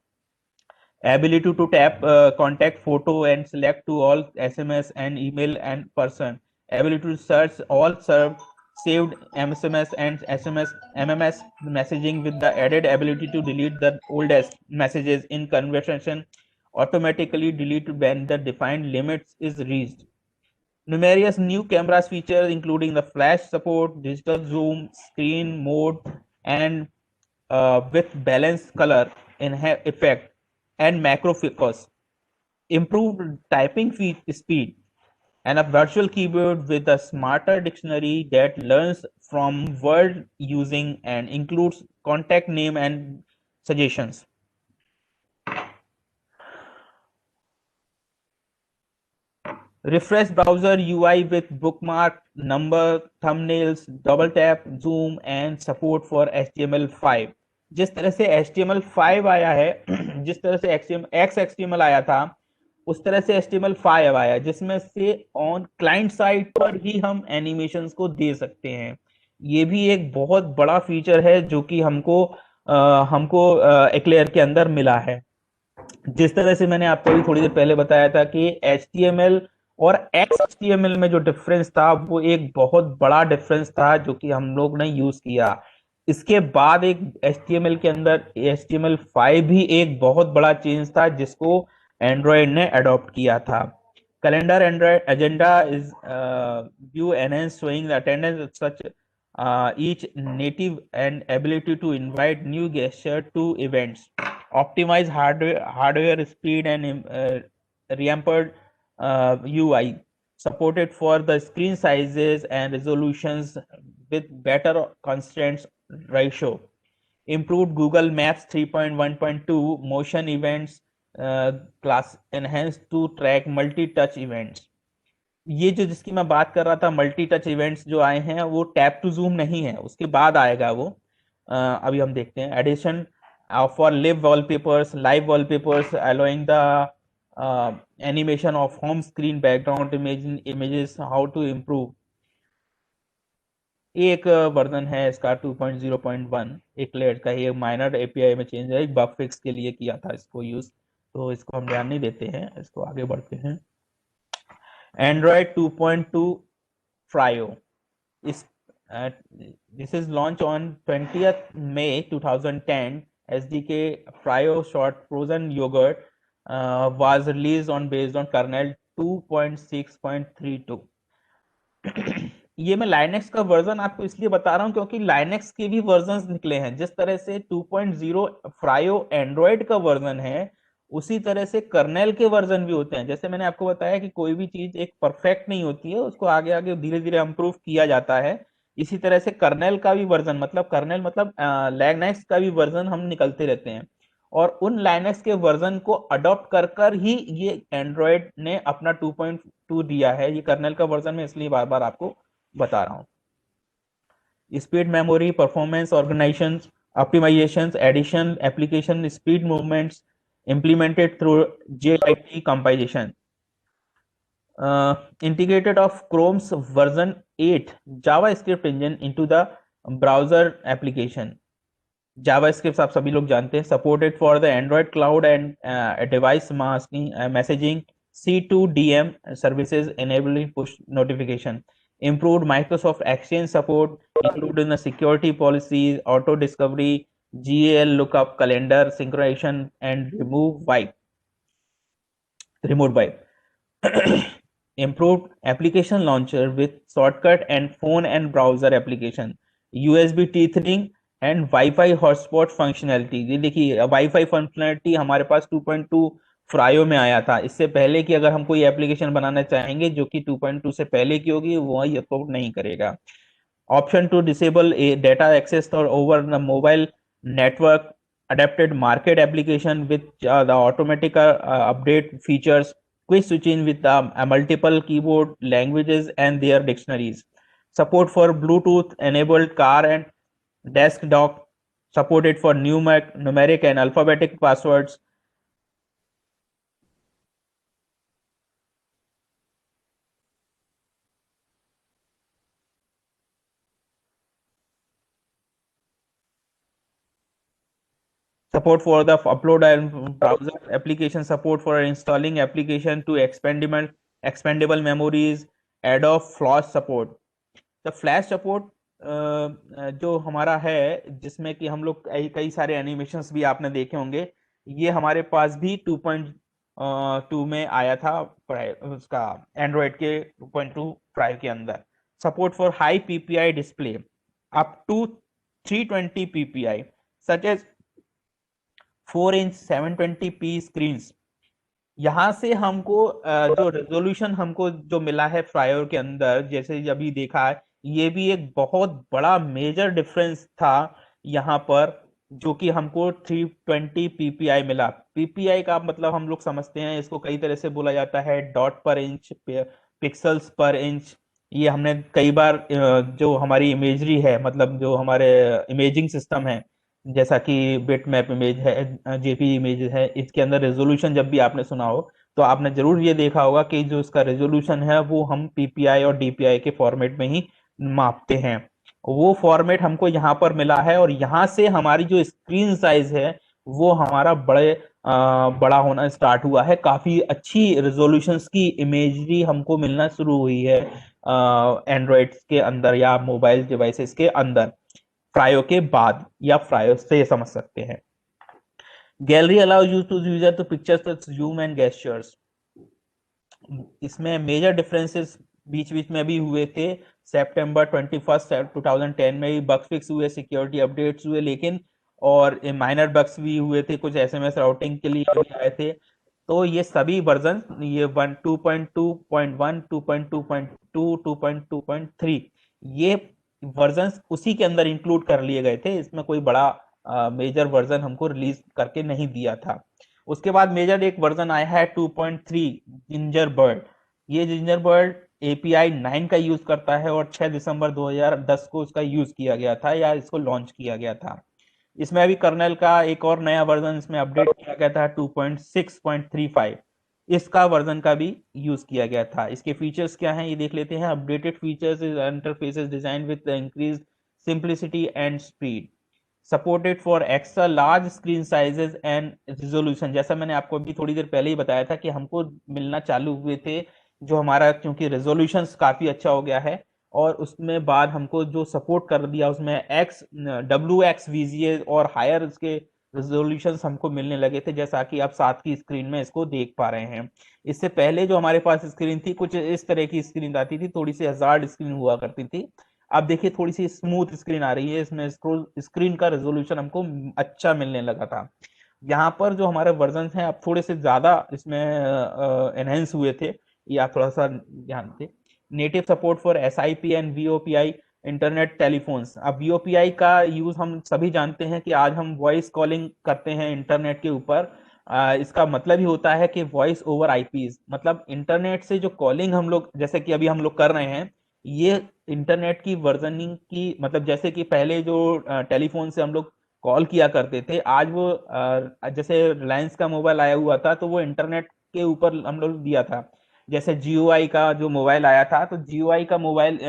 Ability to tap contact photo and select to all SMS and email and person. Ability to search all saved SMS and SMS MMS messaging with the added ability to delete the oldest messages in conversation, automatically delete when the defined limits is reached. Numerous new cameras features including the flash support, digital zoom, screen mode, and with balanced color effect and macro focus, improved typing speed, and a virtual keyboard with a smarter dictionary that learns from word using and includes contact name and suggestions. Refresh browser UI with bookmark, number, thumbnails, double tap, zoom, and support for HTML5. जिस तरह से HTML5 आया है, जिस तरह से XHTML आया था, उस तरह से HTML5 आया, जिसमें से ऑन क्लाइंट साइड पर ही हम एनिमेशंस को दे सकते हैं। ये भी एक बहुत बड़ा फीचर है जो कि हमको एक्लेयर के अंदर मिला है। जिस तरह से मैंने आपको अभी थोड़ी देर पहले बताया था कि HTML और XHTML में जो डिफरेंस था वो एक बहुत बड़ा डिफरेंस था जो कि हम लोग ने यूज किया। इसके बाद एक HTML के अंदर HTML5 भी एक बहुत बड़ा चेंज था जिसको एंड्रॉयड ने अडॉप्ट किया था। Calendar Android agenda is view enhance showing the attendance such each native and ability to invite new gesture to events, optimize hardware speed and reampered UI, supported for the screen sizes and resolutions with better constraints ratio, improved Google Maps 3.1.2 motion events class enhanced to track multi-touch events. ये जो जिसकी मैं बात कर रहा था multi touch events जो आए हैं वो टैप टू जूम नहीं है, उसके बाद आएगा वो। अभी हम देखते हैं addition for live wallpapers allowing the animation of home screen background images, how to improve. एक वर्जन है इसका 2.0.1 एक्लेयर का, ये माइनर एपीआई में चेंज है, एक बग फिक्स के लिए किया था इसको यूज, तो इसको हम ध्यान नहीं देते हैं, इसको आगे बढ़ते हैं। Android 2.2 Frio is this is launched on 20th May 2010. SDK Frio short frozen yogurt was released on based on kernel 2.6.32. ये मैं लाइनेक्स का वर्जन आपको इसलिए बता रहा हूं क्योंकि लाइनेक्स के भी वर्जन्स निकले हैं। जिस तरह से 2.0 फ्रायो एंड्रॉयड का वर्जन है उसी तरह से कर्नेल के वर्जन भी होते हैं। जैसे मैंने आपको बताया कि कोई भी चीज एक परफेक्ट नहीं होती है, उसको आगे आगे धीरे धीरे इम्प्रूव किया जाता है। इसी तरह से कर्नेल का भी वर्जन मतलब कर्नेल मतलब लाइनक्स का भी वर्जन हम निकलते रहते हैं, और उन लाइनक्स के वर्जन को अडॉप्ट कर कर ही ये एंड्रॉयड ने अपना 2.2 दिया है। ये कर्नेल का वर्जन में इसलिए बार बार आपको बता रहा हूँ। Speed memory performance organization optimizations addition application speed movements implemented through JIT compilation, integrated of Chrome's version 8 JavaScript engine into the browser application। JavaScript आप सभी लोग जानते हैं। supported for the Android cloud and device masking messaging C2DM services enabling push notification, improved Microsoft Exchange support including the security policies, auto discovery, GAL lookup, calendar synchronization and remote wipe, improved application launcher with shortcut and phone and browser application, USB tethering and wifi hotspot functionality. ये देखिए wifi functionality हमारे पास 2.2 फ्रायो में आया था। इससे पहले की अगर हम कोई एप्लीकेशन बनाना चाहेंगे जो कि 2.2 से पहले की होगी, वो ये सपोर्ट नहीं करेगा। Option to disable data access और over the mobile network, adapted market application with the automatic update features, quick switching with multiple keyboard languages and their dictionaries, support for Bluetooth enabled car and desk dock, supported for numeric and alphabetic passwords, support for the upload and browser application, support for installing application to expandable memories, Adobe Flash support। तो flash support जो हमारा है, जिसमें कि हम लोग कई सारे एनिमेशंस भी आपने देखे होंगे, ये हमारे पास भी 2.2 में आया था उसका एंड्रॉयड के 2.2 प्राइव के अंदर। Support for high PPI display up to 320 ppi such as 4 inch 720p screens. यहाँ से हमको जो रेजोल्यूशन हमको जो मिला है फ्रायो के अंदर, जैसे अभी देखा है, ये भी एक बहुत बड़ा मेजर डिफरेंस था यहाँ पर, जो कि हमको 320 ppi मिला। ppi का मतलब हम लोग समझते हैं, इसको कई तरह से बोला जाता है, डॉट पर इंच, पिक्सल्स पर इंच। ये हमने कई बार जो हमारी इमेजरी है, मतलब जो हमारे इमेजिंग सिस्टम है, जैसा कि बिट मैप इमेज है, जेपी इमेज है, इसके अंदर रेजोल्यूशन जब भी आपने सुना हो तो आपने जरूर ये देखा होगा कि जो इसका रेजोल्यूशन है वो हम पीपीआई और डीपीआई के फॉर्मेट में ही मापते हैं। वो फॉर्मेट हमको यहाँ पर मिला है, और यहाँ से हमारी जो स्क्रीन साइज है वो हमारा बड़ा होना स्टार्ट हुआ है। काफी अच्छी रेजोल्यूशन की इमेजरी हमको मिलना शुरू हुई है एंड्रॉइड के अंदर या मोबाइल डिवाइसेस के अंदर, फ्रायो के बाद या फ्रायो से समझ सकते हैं। Gallery allows you to user to pictures zoom and gestures. इसमें मेजर डिफरेंसेस बीच बीच में भी हुए थे। सितंबर 21 2010 में भी बग फिक्स हुए, सिक्योरिटी अपडेट्स हुए, लेकिन और माइनर बग्स भी हुए थे, कुछ एसएमएस राउटिंग के लिए भी आए थे। तो ये सभी वर्जन, ये 2.2.1, 2.2.2, 2.2.3 ये वर्जन्स उसी के अंदर इंक्लूड कर लिए गए थे। इसमें कोई बड़ा मेजर वर्जन हमको रिलीज करके नहीं दिया था। उसके बाद मेजर एक वर्जन आया है 2.3 जिंजर बर्ड। ये जिंजर बर्ड API 9 का यूज करता है, और 6 दिसंबर 2010 को इसका यूज किया गया था या इसको लॉन्च किया गया था। इसमें अभी कर्नेल का एक और नया वर्जन इसमें अपडेट किया गया था 2.6.35, इसका वर्जन का भी यूज किया गया था। इसके फीचर्स क्या हैं ये देख लेते हैं। Updated features is interfaces design with increase simplicity and speed, supported for extra large screen sizes and resolution. जैसा मैंने आपको अभी थोड़ी देर पहले ही बताया था कि हमको मिलना चालू हुए थे जो हमारा, क्योंकि रेजोल्यूशन काफी अच्छा हो गया है, और उसमें बाद हमको जो सपोर्ट कर दिया उसमें WXVGA और हायर इसके रेजोल्यूशन हमको मिलने लगे थे, जैसा कि आप साथ की स्क्रीन में इसको देख पा रहे हैं। इससे पहले जो हमारे पास स्क्रीन थी कुछ इस तरह की स्क्रीन आती थी, थोड़ी सी हजार्ड स्क्रीन हुआ करती थी। अब देखिए थोड़ी सी स्मूथ स्क्रीन आ रही है, इसमें स्क्रीन का रेजोल्यूशन हमको अच्छा मिलने लगा था। यहाँ पर जो हमारे वर्जन हैं अब थोड़े से ज्यादा इसमें एनहेंस हुए थे, ये आप थोड़ा सा ध्यान दें। Native support for SIP and VOPI internet telephones. अब VOPI का यूज हम सभी जानते हैं कि आज हम वॉइस कॉलिंग करते हैं इंटरनेट के ऊपर। इसका मतलब ही होता है कि वॉइस ओवर IPs, मतलब इंटरनेट से जो कॉलिंग हम लोग जैसे कि अभी हम लोग कर रहे हैं, ये इंटरनेट की वर्जनिंग की, मतलब जैसे कि पहले जो टेलीफोन से हम लोग कॉल किया करते थे, आज वो जैसे रिलायंस का मोबाइल आया हुआ था तो वो इंटरनेट के ऊपर हम लोग दिया था। जैसे GOI का जो मोबाइल आया था, तो GOI का मोबाइल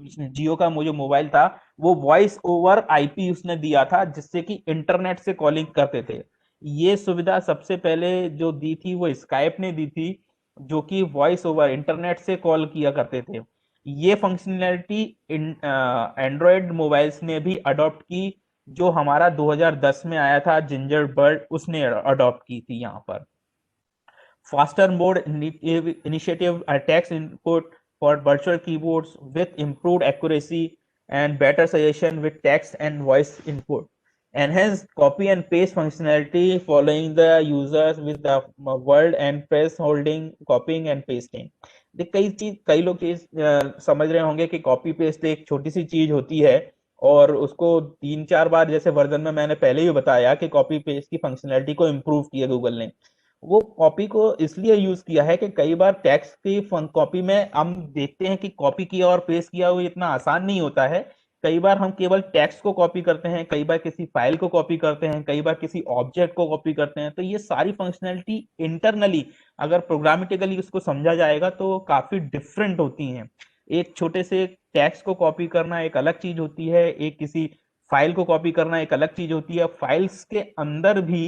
जियो का जो मोबाइल था वो वॉइस ओवर IP उसने दिया था, जिससे कि इंटरनेट से कॉलिंग करते थे। ये सुविधा सबसे पहले जो दी थी वो स्काइप ने दी थी, जो कि वॉइस ओवर इंटरनेट से कॉल किया करते थे। ये फंक्शनैलिटी एंड्रॉयड मोबाइल्स ने भी अडॉप्ट की, जो हमारा 2010 में आया था जिंजर बर्ड, उसने अडॉप्ट की थी यहाँ पर। Faster mode initiative text input for virtual keyboards with improved accuracy and better suggestion with text and voice input. Enhanced copy and paste functionality following the users with the word and press holding, copying and pasting. कई लोग चीज समझ रहे होंगे कि copy paste एक छोटी सी चीज होती है, और उसको 3-4 बार, जैसे वर्जन में मैंने पहले ही बताया कि कॉपी पेस्ट की फंक्शनैलिटी को इम्प्रूव किया गूगल ने। वो कॉपी को इसलिए यूज किया है कि कई बार टेक्स्ट की कॉपी में हम देखते हैं कि कॉपी किया और पेस्ट किया वो इतना आसान नहीं होता है। कई बार हम केवल टेक्स्ट को कॉपी करते हैं, कई बार किसी फाइल को कॉपी करते हैं, कई बार किसी ऑब्जेक्ट को कॉपी करते हैं। तो ये सारी फंक्शनैलिटी इंटरनली अगर प्रोग्रामेटिकली उसको समझा जाएगा तो काफी डिफरेंट होती हैं। एक छोटे से टेक्स्ट को कॉपी करना एक अलग चीज होती है, एक किसी फाइल को कॉपी करना एक अलग चीज होती है। फाइल्स के अंदर भी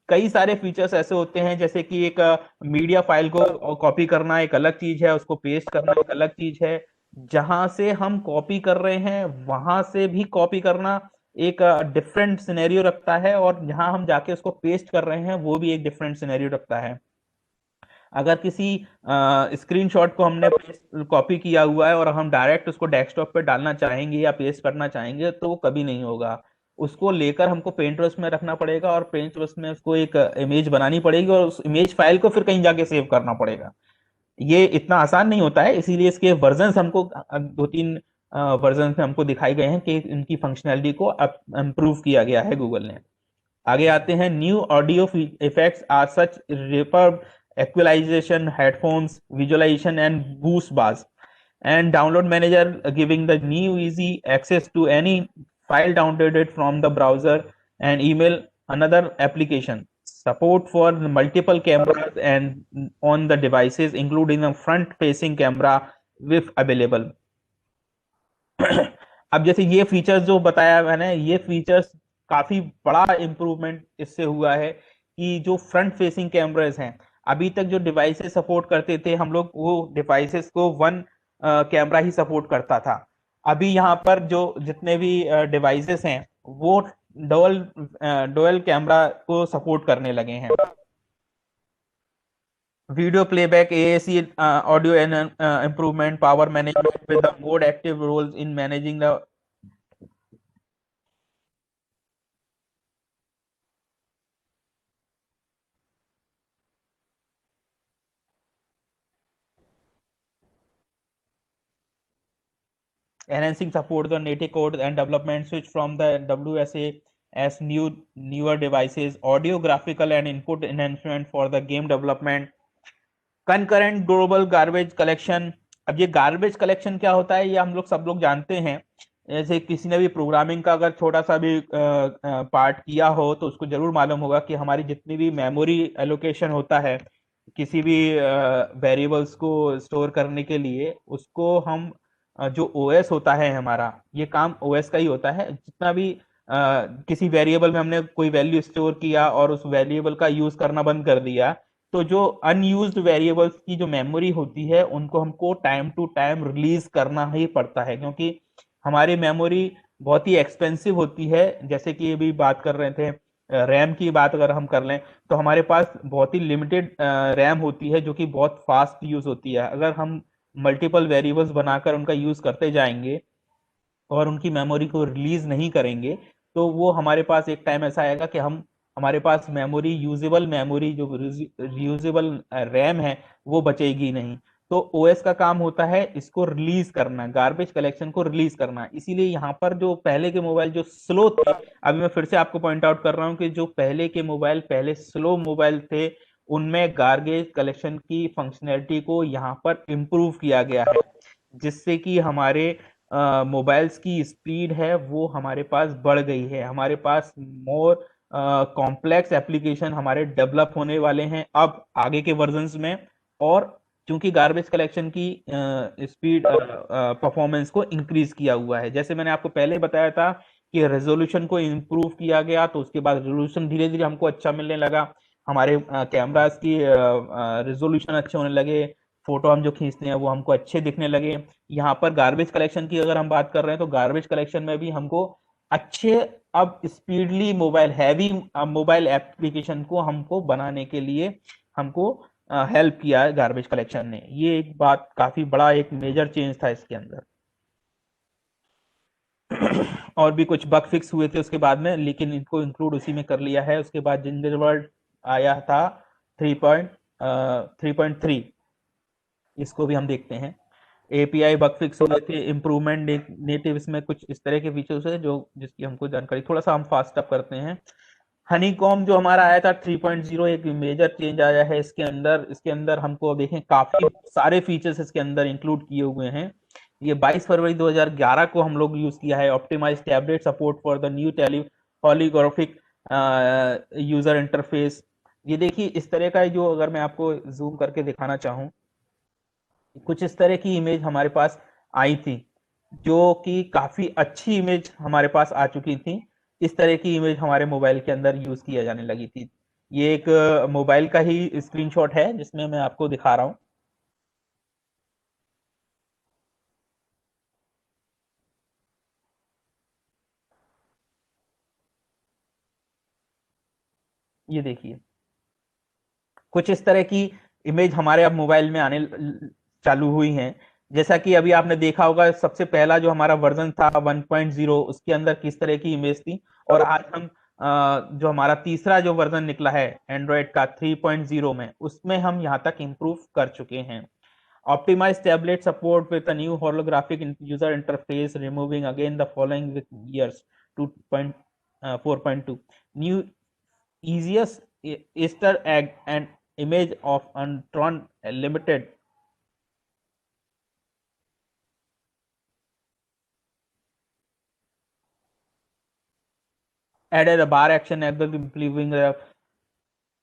कई सारे फीचर्स ऐसे होते हैं, जैसे कि एक मीडिया फाइल को कॉपी करना एक अलग चीज है, उसको पेस्ट करना एक अलग चीज है। जहां से हम कॉपी कर रहे हैं वहां से भी कॉपी करना एक डिफरेंट सिनेरियो रखता है, और जहां हम जाके उसको पेस्ट कर रहे हैं वो भी एक डिफरेंट सिनेरियो रखता है। अगर किसी स्क्रीनशॉट को हमने कॉपी किया हुआ है और हम डायरेक्ट उसको डेस्कटॉप पे डालना चाहेंगे या पेस्ट करना चाहेंगे तो वो कभी नहीं होगा। उसको लेकर हमको पेंटरेस्ट में रखना पड़ेगा, और पेंटरेस्ट में उसको एक इमेज बनानी पड़ेगी, और उस इमेज फाइल को फिर कहीं जाके सेव करना पड़ेगा। ये इतना आसान नहीं होता है, इसीलिए इसके वर्जन हमको 2-3 वर्जन हमको दिखाई गए हैं कि इनकी फंक्शनैलिटी को इम्प्रूव किया गया है गूगल ने। आगे आते हैं, new audio effects are such reverb, equalization, headphones, visualization and boost bars, and download manager giving the new easy access to any file downloaded from the browser and email another application. Support for multiple cameras and on the devices including a front facing camera if available. अब जैसे ये features जो बताया मैंने, ये features काफी बड़ा improvement इससे हुआ है कि जो फ्रंट फेसिंग कैमरास हैं, अभी तक जो डिवाइसेस सपोर्ट करते थे हम लोग, वो डिवाइसेस को वन कैमरा ही सपोर्ट करता था। अभी यहाँ पर जो जितने भी डिवाइसेस हैं वो डुअल कैमरा को सपोर्ट करने लगे हैं। Video playback, AAC audio and improvement, power management with the more active roles in managing the enhancing support the native code and development switch from the WSA as newer devices, audio, graphical and input enhancement for the game development, concurrent global garbage collection। अब ये garbage collection क्या होता है ये हम लोग सब लोग जानते हैं। जैसे किसी ने भी प्रोग्रामिंग का अगर छोटा सा भी पार्ट किया हो तो उसको जरूर मालूम होगा कि हमारी जितनी भी मेमोरी एलोकेशन होता है किसी भी वेरिएबल्स को स्टोर करने के लिए, उसको हम जो OS होता है हमारा, ये काम OS का ही होता है। जितना भी किसी वेरिएबल में हमने कोई वैल्यू स्टोर किया और उस वेरिएबल का यूज करना बंद कर दिया, तो जो अनयूज्ड वेरिएबल्स की जो मेमोरी होती है उनको हमको टाइम टू टाइम रिलीज करना ही पड़ता है, क्योंकि हमारी मेमोरी बहुत ही एक्सपेंसिव होती है। जैसे कि अभी बात कर रहे थे रैम की बात अगर हम कर लें तो हमारे पास बहुत ही लिमिटेड रैम होती है जो कि बहुत फास्ट यूज होती है। अगर हम मल्टीपल वेरिएबल्स बनाकर उनका यूज करते जाएंगे और उनकी मेमोरी को रिलीज नहीं करेंगे तो वो हमारे पास एक टाइम ऐसा आएगा कि हम हमारे पास यूजेबल मेमोरी जो रीयूजेबल रैम है वो बचेगी नहीं। तो ओएस का काम होता है इसको रिलीज करना, गार्बेज कलेक्शन को रिलीज करना। इसीलिए यहाँ पर जो पहले के मोबाइल जो स्लो थे, अभी मैं फिर से आपको पॉइंट आउट कर रहा हूँ कि जो पहले के मोबाइल पहले स्लो मोबाइल थे, उनमें गार्बेज कलेक्शन की फंक्शनैलिटी को यहाँ पर इम्प्रूव किया गया है, जिससे कि हमारे मोबाइल्स की स्पीड है वो हमारे पास बढ़ गई है। हमारे पास मोर कॉम्प्लेक्स एप्लीकेशन हमारे डेवलप होने वाले हैं अब आगे के वर्जन्स में। और क्योंकि गार्बेज कलेक्शन की स्पीड परफॉर्मेंस को इंक्रीज किया हुआ है, जैसे मैंने आपको पहले बताया था कि रेजोल्यूशन को इम्प्रूव किया गया, तो उसके बाद रेजोल्यूशन धीरे धीरे हमको अच्छा मिलने लगा, हमारे कैमरास की रेजोल्यूशन अच्छे होने लगे, फोटो हम जो खींचते हैं वो हमको अच्छे दिखने लगे। यहाँ पर गार्बेज कलेक्शन की अगर हम बात कर रहे हैं तो गार्बेज कलेक्शन में भी हमको अच्छे अब speedly mobile heavy mobile application को हमको बनाने के लिए हमको हेल्प किया है गार्बेज कलेक्शन ने। ये एक बात काफी बड़ा एक मेजर चेंज था इसके अंदर। और भी कुछ बग फिक्स हुए थे उसके बाद में, लेकिन इनको इंक्लूड उसी में कर लिया है। उसके बाद जिंगर वर्ल्ड आया था 3.3, इसको भी हम देखते हैं। एपीआई बग फिक्स हुए थे, इम्प्रूवमेंट नेटिव, इसमें कुछ इस तरह के फीचर्स है जो जिसकी हमको जानकारी, थोड़ा सा हम फास्ट अप करते हैं। हनीकॉम जो हमारा आया था 3.0, एक मेजर चेंज आया है इसके अंदर। इसके अंदर हमको देखें काफी सारे फीचर्स इसके अंदर इंक्लूड किए हुए हैं। ये 22 फरवरी 2011 को हम लोग यूज किया है। Optimize tablet support for the new polygraphic user interface. ये देखिए इस तरह का जो, अगर मैं आपको जूम करके दिखाना चाहूँ, कुछ इस तरह की इमेज हमारे पास आई थी, जो कि काफी अच्छी इमेज हमारे पास आ चुकी थी। इस तरह की इमेज हमारे मोबाइल के अंदर यूज किया जाने लगी थी। ये एक मोबाइल का ही स्क्रीनशॉट है जिसमें मैं आपको दिखा रहा हूँ। ये देखिए कुछ इस तरह की इमेज हमारे अब मोबाइल में आने चालू हुई हैं। जैसा कि अभी आपने देखा होगा, सबसे पहला जो हमारा वर्जन था 1.0, उसके अंदर किस तरह की इमेज थी, और आज हम जो हमारा तीसरा जो वर्जन निकला है एंड्रॉयड का 3.0 में, उसमें हम यहाँ तक इम्प्रूव कर चुके हैं। Optimize tablet support with a new holographic user interface, removing again the following with years 2.4.2, new easiest Easter egg and image of Antron Limited. Added a bar action able improving the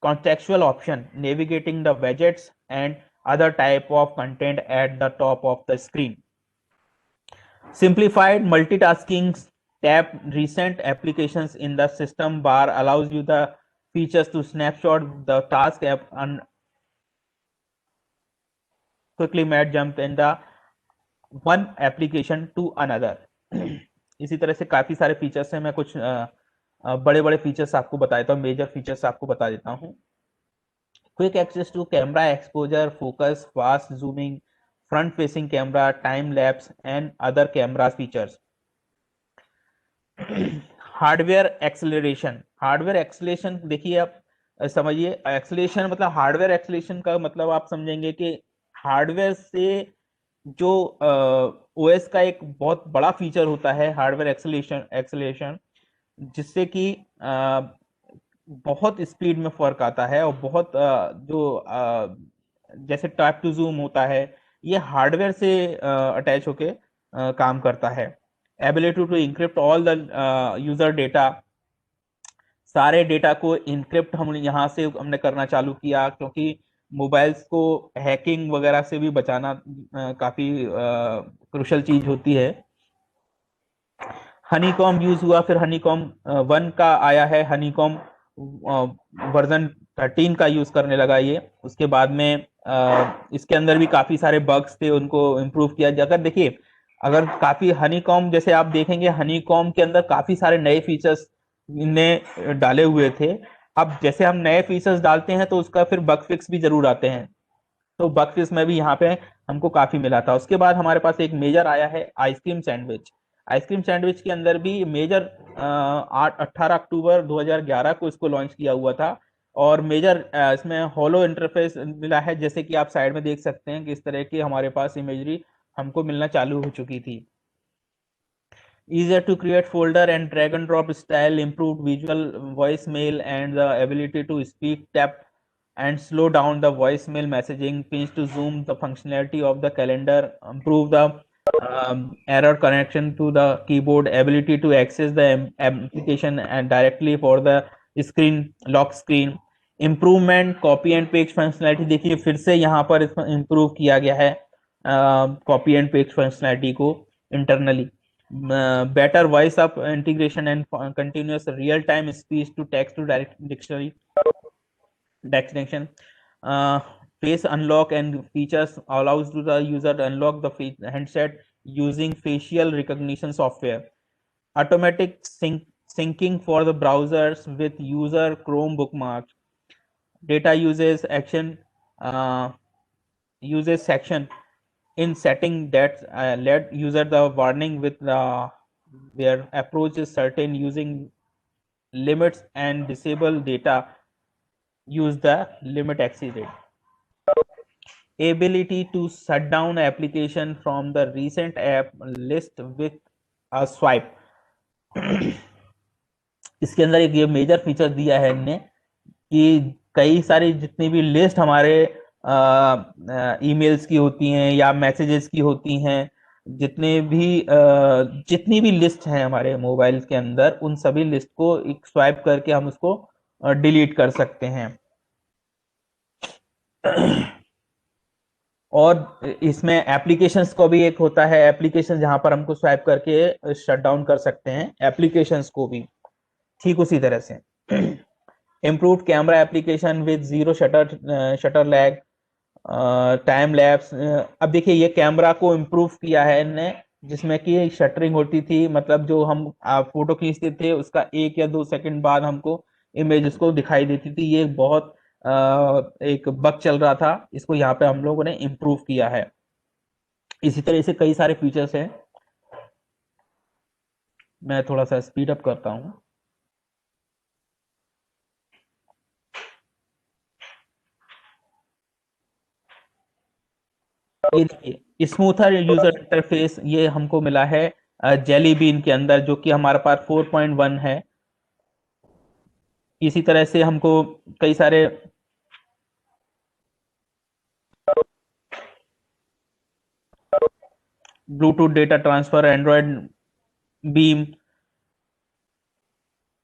contextual option, navigating the widgets and other type of content at the top of the screen. Simplified multitasking, tap recent applications in the system bar, allows you the features to snapshot the task app and quickly made jump in the one application to another. इसी तरह से काफी सारे features हैं। मैं कुछ बड़े बड़े फीचर्स आपको बता देता हूँ, मेजर फीचर्स आपको बता देता हूँ। Quick access to camera exposure, focus, fast zooming, front facing camera, time lapse and other camera features. Hardware acceleration देखिए आप समझिए, एक्सेलरेशन मतलब हार्डवेयर एक्सेलरेशन का मतलब आप समझेंगे कि हार्डवेयर से जो ओएस का एक बहुत बड़ा फीचर होता है हार्डवेयर एक्सेलरेशन, जिससे कि बहुत स्पीड में फर्क आता है, और बहुत जैसे टैप टू जूम होता है, ये हार्डवेयर से अटैच होके काम करता है। Ability to encrypt all the user data, सारे डेटा को इंक्रिप्ट हम यहाँ से हमने करना चालू किया, क्योंकि मोबाइल्स को हैकिंग वगैरह से भी बचाना काफी क्रूशल चीज होती है। हनीकॉम यूज हुआ, फिर हनीकॉम 1 का आया है, हनीकॉम वर्जन 13 का यूज करने लगा ये। उसके बाद में इसके अंदर भी काफी सारे बग्स थे, उनको इम्प्रूव किया। अगर देखिए, अगर काफी हनीकॉम जैसे आप देखेंगे, हनीकॉम के अंदर काफी सारे नए फीचर्स ने डाले हुए थे। अब जैसे हम नए फीचर्स डालते हैं तो उसका फिर बग फिक्स भी जरूर आते हैं, तो बग फिक्स में भी यहाँ पे हमको काफी मिला था। उसके बाद हमारे पास एक मेजर आया है आइसक्रीम सैंडविच। आइसक्रीम सैंडविच के अंदर भी मेजर 18 अक्टूबर 2011 को इसको लॉन्च किया हुआ था, और मेजर इसमें होलो इंटरफेस मिला है, जैसे कि आप साइड में देख सकते हैं कि इस तरह की हमारे पास इमेजरी हमको मिलना चालू हो चुकी थी। Easier to create folder and drag and drop style, improved visual voicemail and the ability to speak, tap and slow down the voicemail messaging, pinch to zoom the functionality of the calendar, improve the error connection to the keyboard, ability to access the application and directly for the screen lock screen, improvement copy and paste functionality। देखिए फिर से यहाँ पर improve किया गया है copy and paste functionality को internally. better voice up integration and continuous real time speech to text to direct dictionary destination. Face unlock and features allows to the user to unlock the handset using facial recognition software. Automatic syncing for the browsers with user Chrome bookmarks. Data uses action uses section in setting that let user the warning with their approach is certain using limits and disable data use the limit exceeded. Ability to shut down application from the recent app list with a swipe. इसके अंदर एक ये major feature दिया है इनने कि कई सारी जितनी भी लिस्ट हमारे ईमेल्स की होती हैं या मैसेजेस की होती हैं, जितनी भी लिस्ट हैं हमारे मोबाइल के अंदर, उन सभी लिस्ट को एक स्वाइप करके हम उसको डिलीट कर सकते हैं। और इसमें एप्लीकेशंस को भी एक होता है, एप्लीकेशन जहां पर हमको स्वाइप करके शट डाउन कर सकते हैं एप्लीकेशंस को भी, ठीक उसी तरह से। improved camera application with zero shutter lag, time lapse. अब देखिए ये कैमरा को इम्प्रूव किया है इनने, जिसमें कि शटरिंग होती थी, मतलब जो हम फोटो खींचते थे उसका 1 या 2 सेकंड बाद हमको इमेज उसको दिखाई देती थी। ये बहुत एक बग चल रहा था, इसको यहाँ पे हम लोगों ने इम्प्रूव किया है। इसी तरह से कई सारे फीचर्स हैं, मैं थोड़ा सा स्पीड अप करता हूँ। ये देखिए स्मूथर यूजर इंटरफेस ये हमको मिला है जेली बीन के अंदर, जो कि हमारे पास 4.1 है। इसी तरह से हमको कई सारे Bluetooth data transfer, Android beam,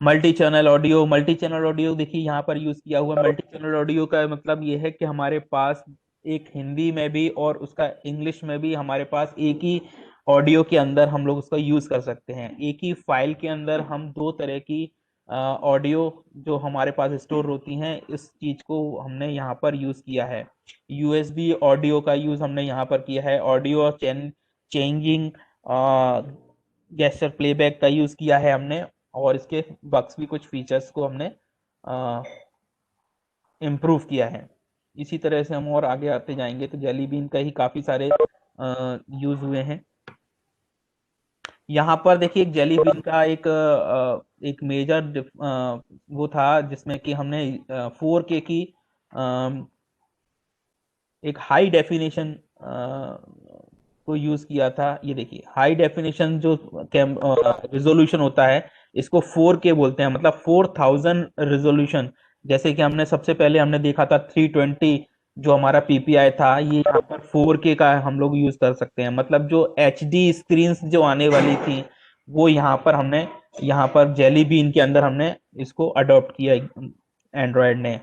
multi channel audio देखिए यहाँ पर यूज किया हुआ। मल्टी चैनल ऑडियो का मतलब ये है कि हमारे पास एक हिंदी में भी और उसका इंग्लिश में भी हमारे पास एक ही ऑडियो के अंदर हम लोग उसका यूज कर सकते हैं। एक ही फाइल के अंदर हम 2 तरह की ऑडियो जो हमारे पास स्टोर होती हैं, इस चीज को हमने यहाँ पर यूज किया है। यूएसबी ऑडियो का यूज हमने यहाँ पर किया है। ऑडियो चेंजिंग गेस्चर प्लेबैक का यूज किया है हमने, और इसके बग्स भी कुछ फीचर्स को हमने इम्प्रूव किया है। इसी तरह से हम और आगे आते जाएंगे तो जेली बीन का ही काफी सारे यूज हुए हैं। यहाँ पर देखिए एक जेली बीन का एक मेजर वो था, जिसमें कि हमने 4K की एक हाई डेफिनेशन को यूज किया था। ये देखिए हाई डेफिनेशन जो रिजोल्यूशन होता है, इसको 4K बोलते हैं, मतलब 4000 रिजोल्यूशन। जैसे कि हमने सबसे पहले हमने देखा था 320 जो हमारा PPI था, ये यहाँ पर 4K का हम लोग यूज कर सकते हैं। मतलब जो HD स्क्रीन्स जो आने वाली थी वो यहाँ पर जेली बीन के अंदर हमने इसको अडॉप्ट किया एंड्रॉयड ने।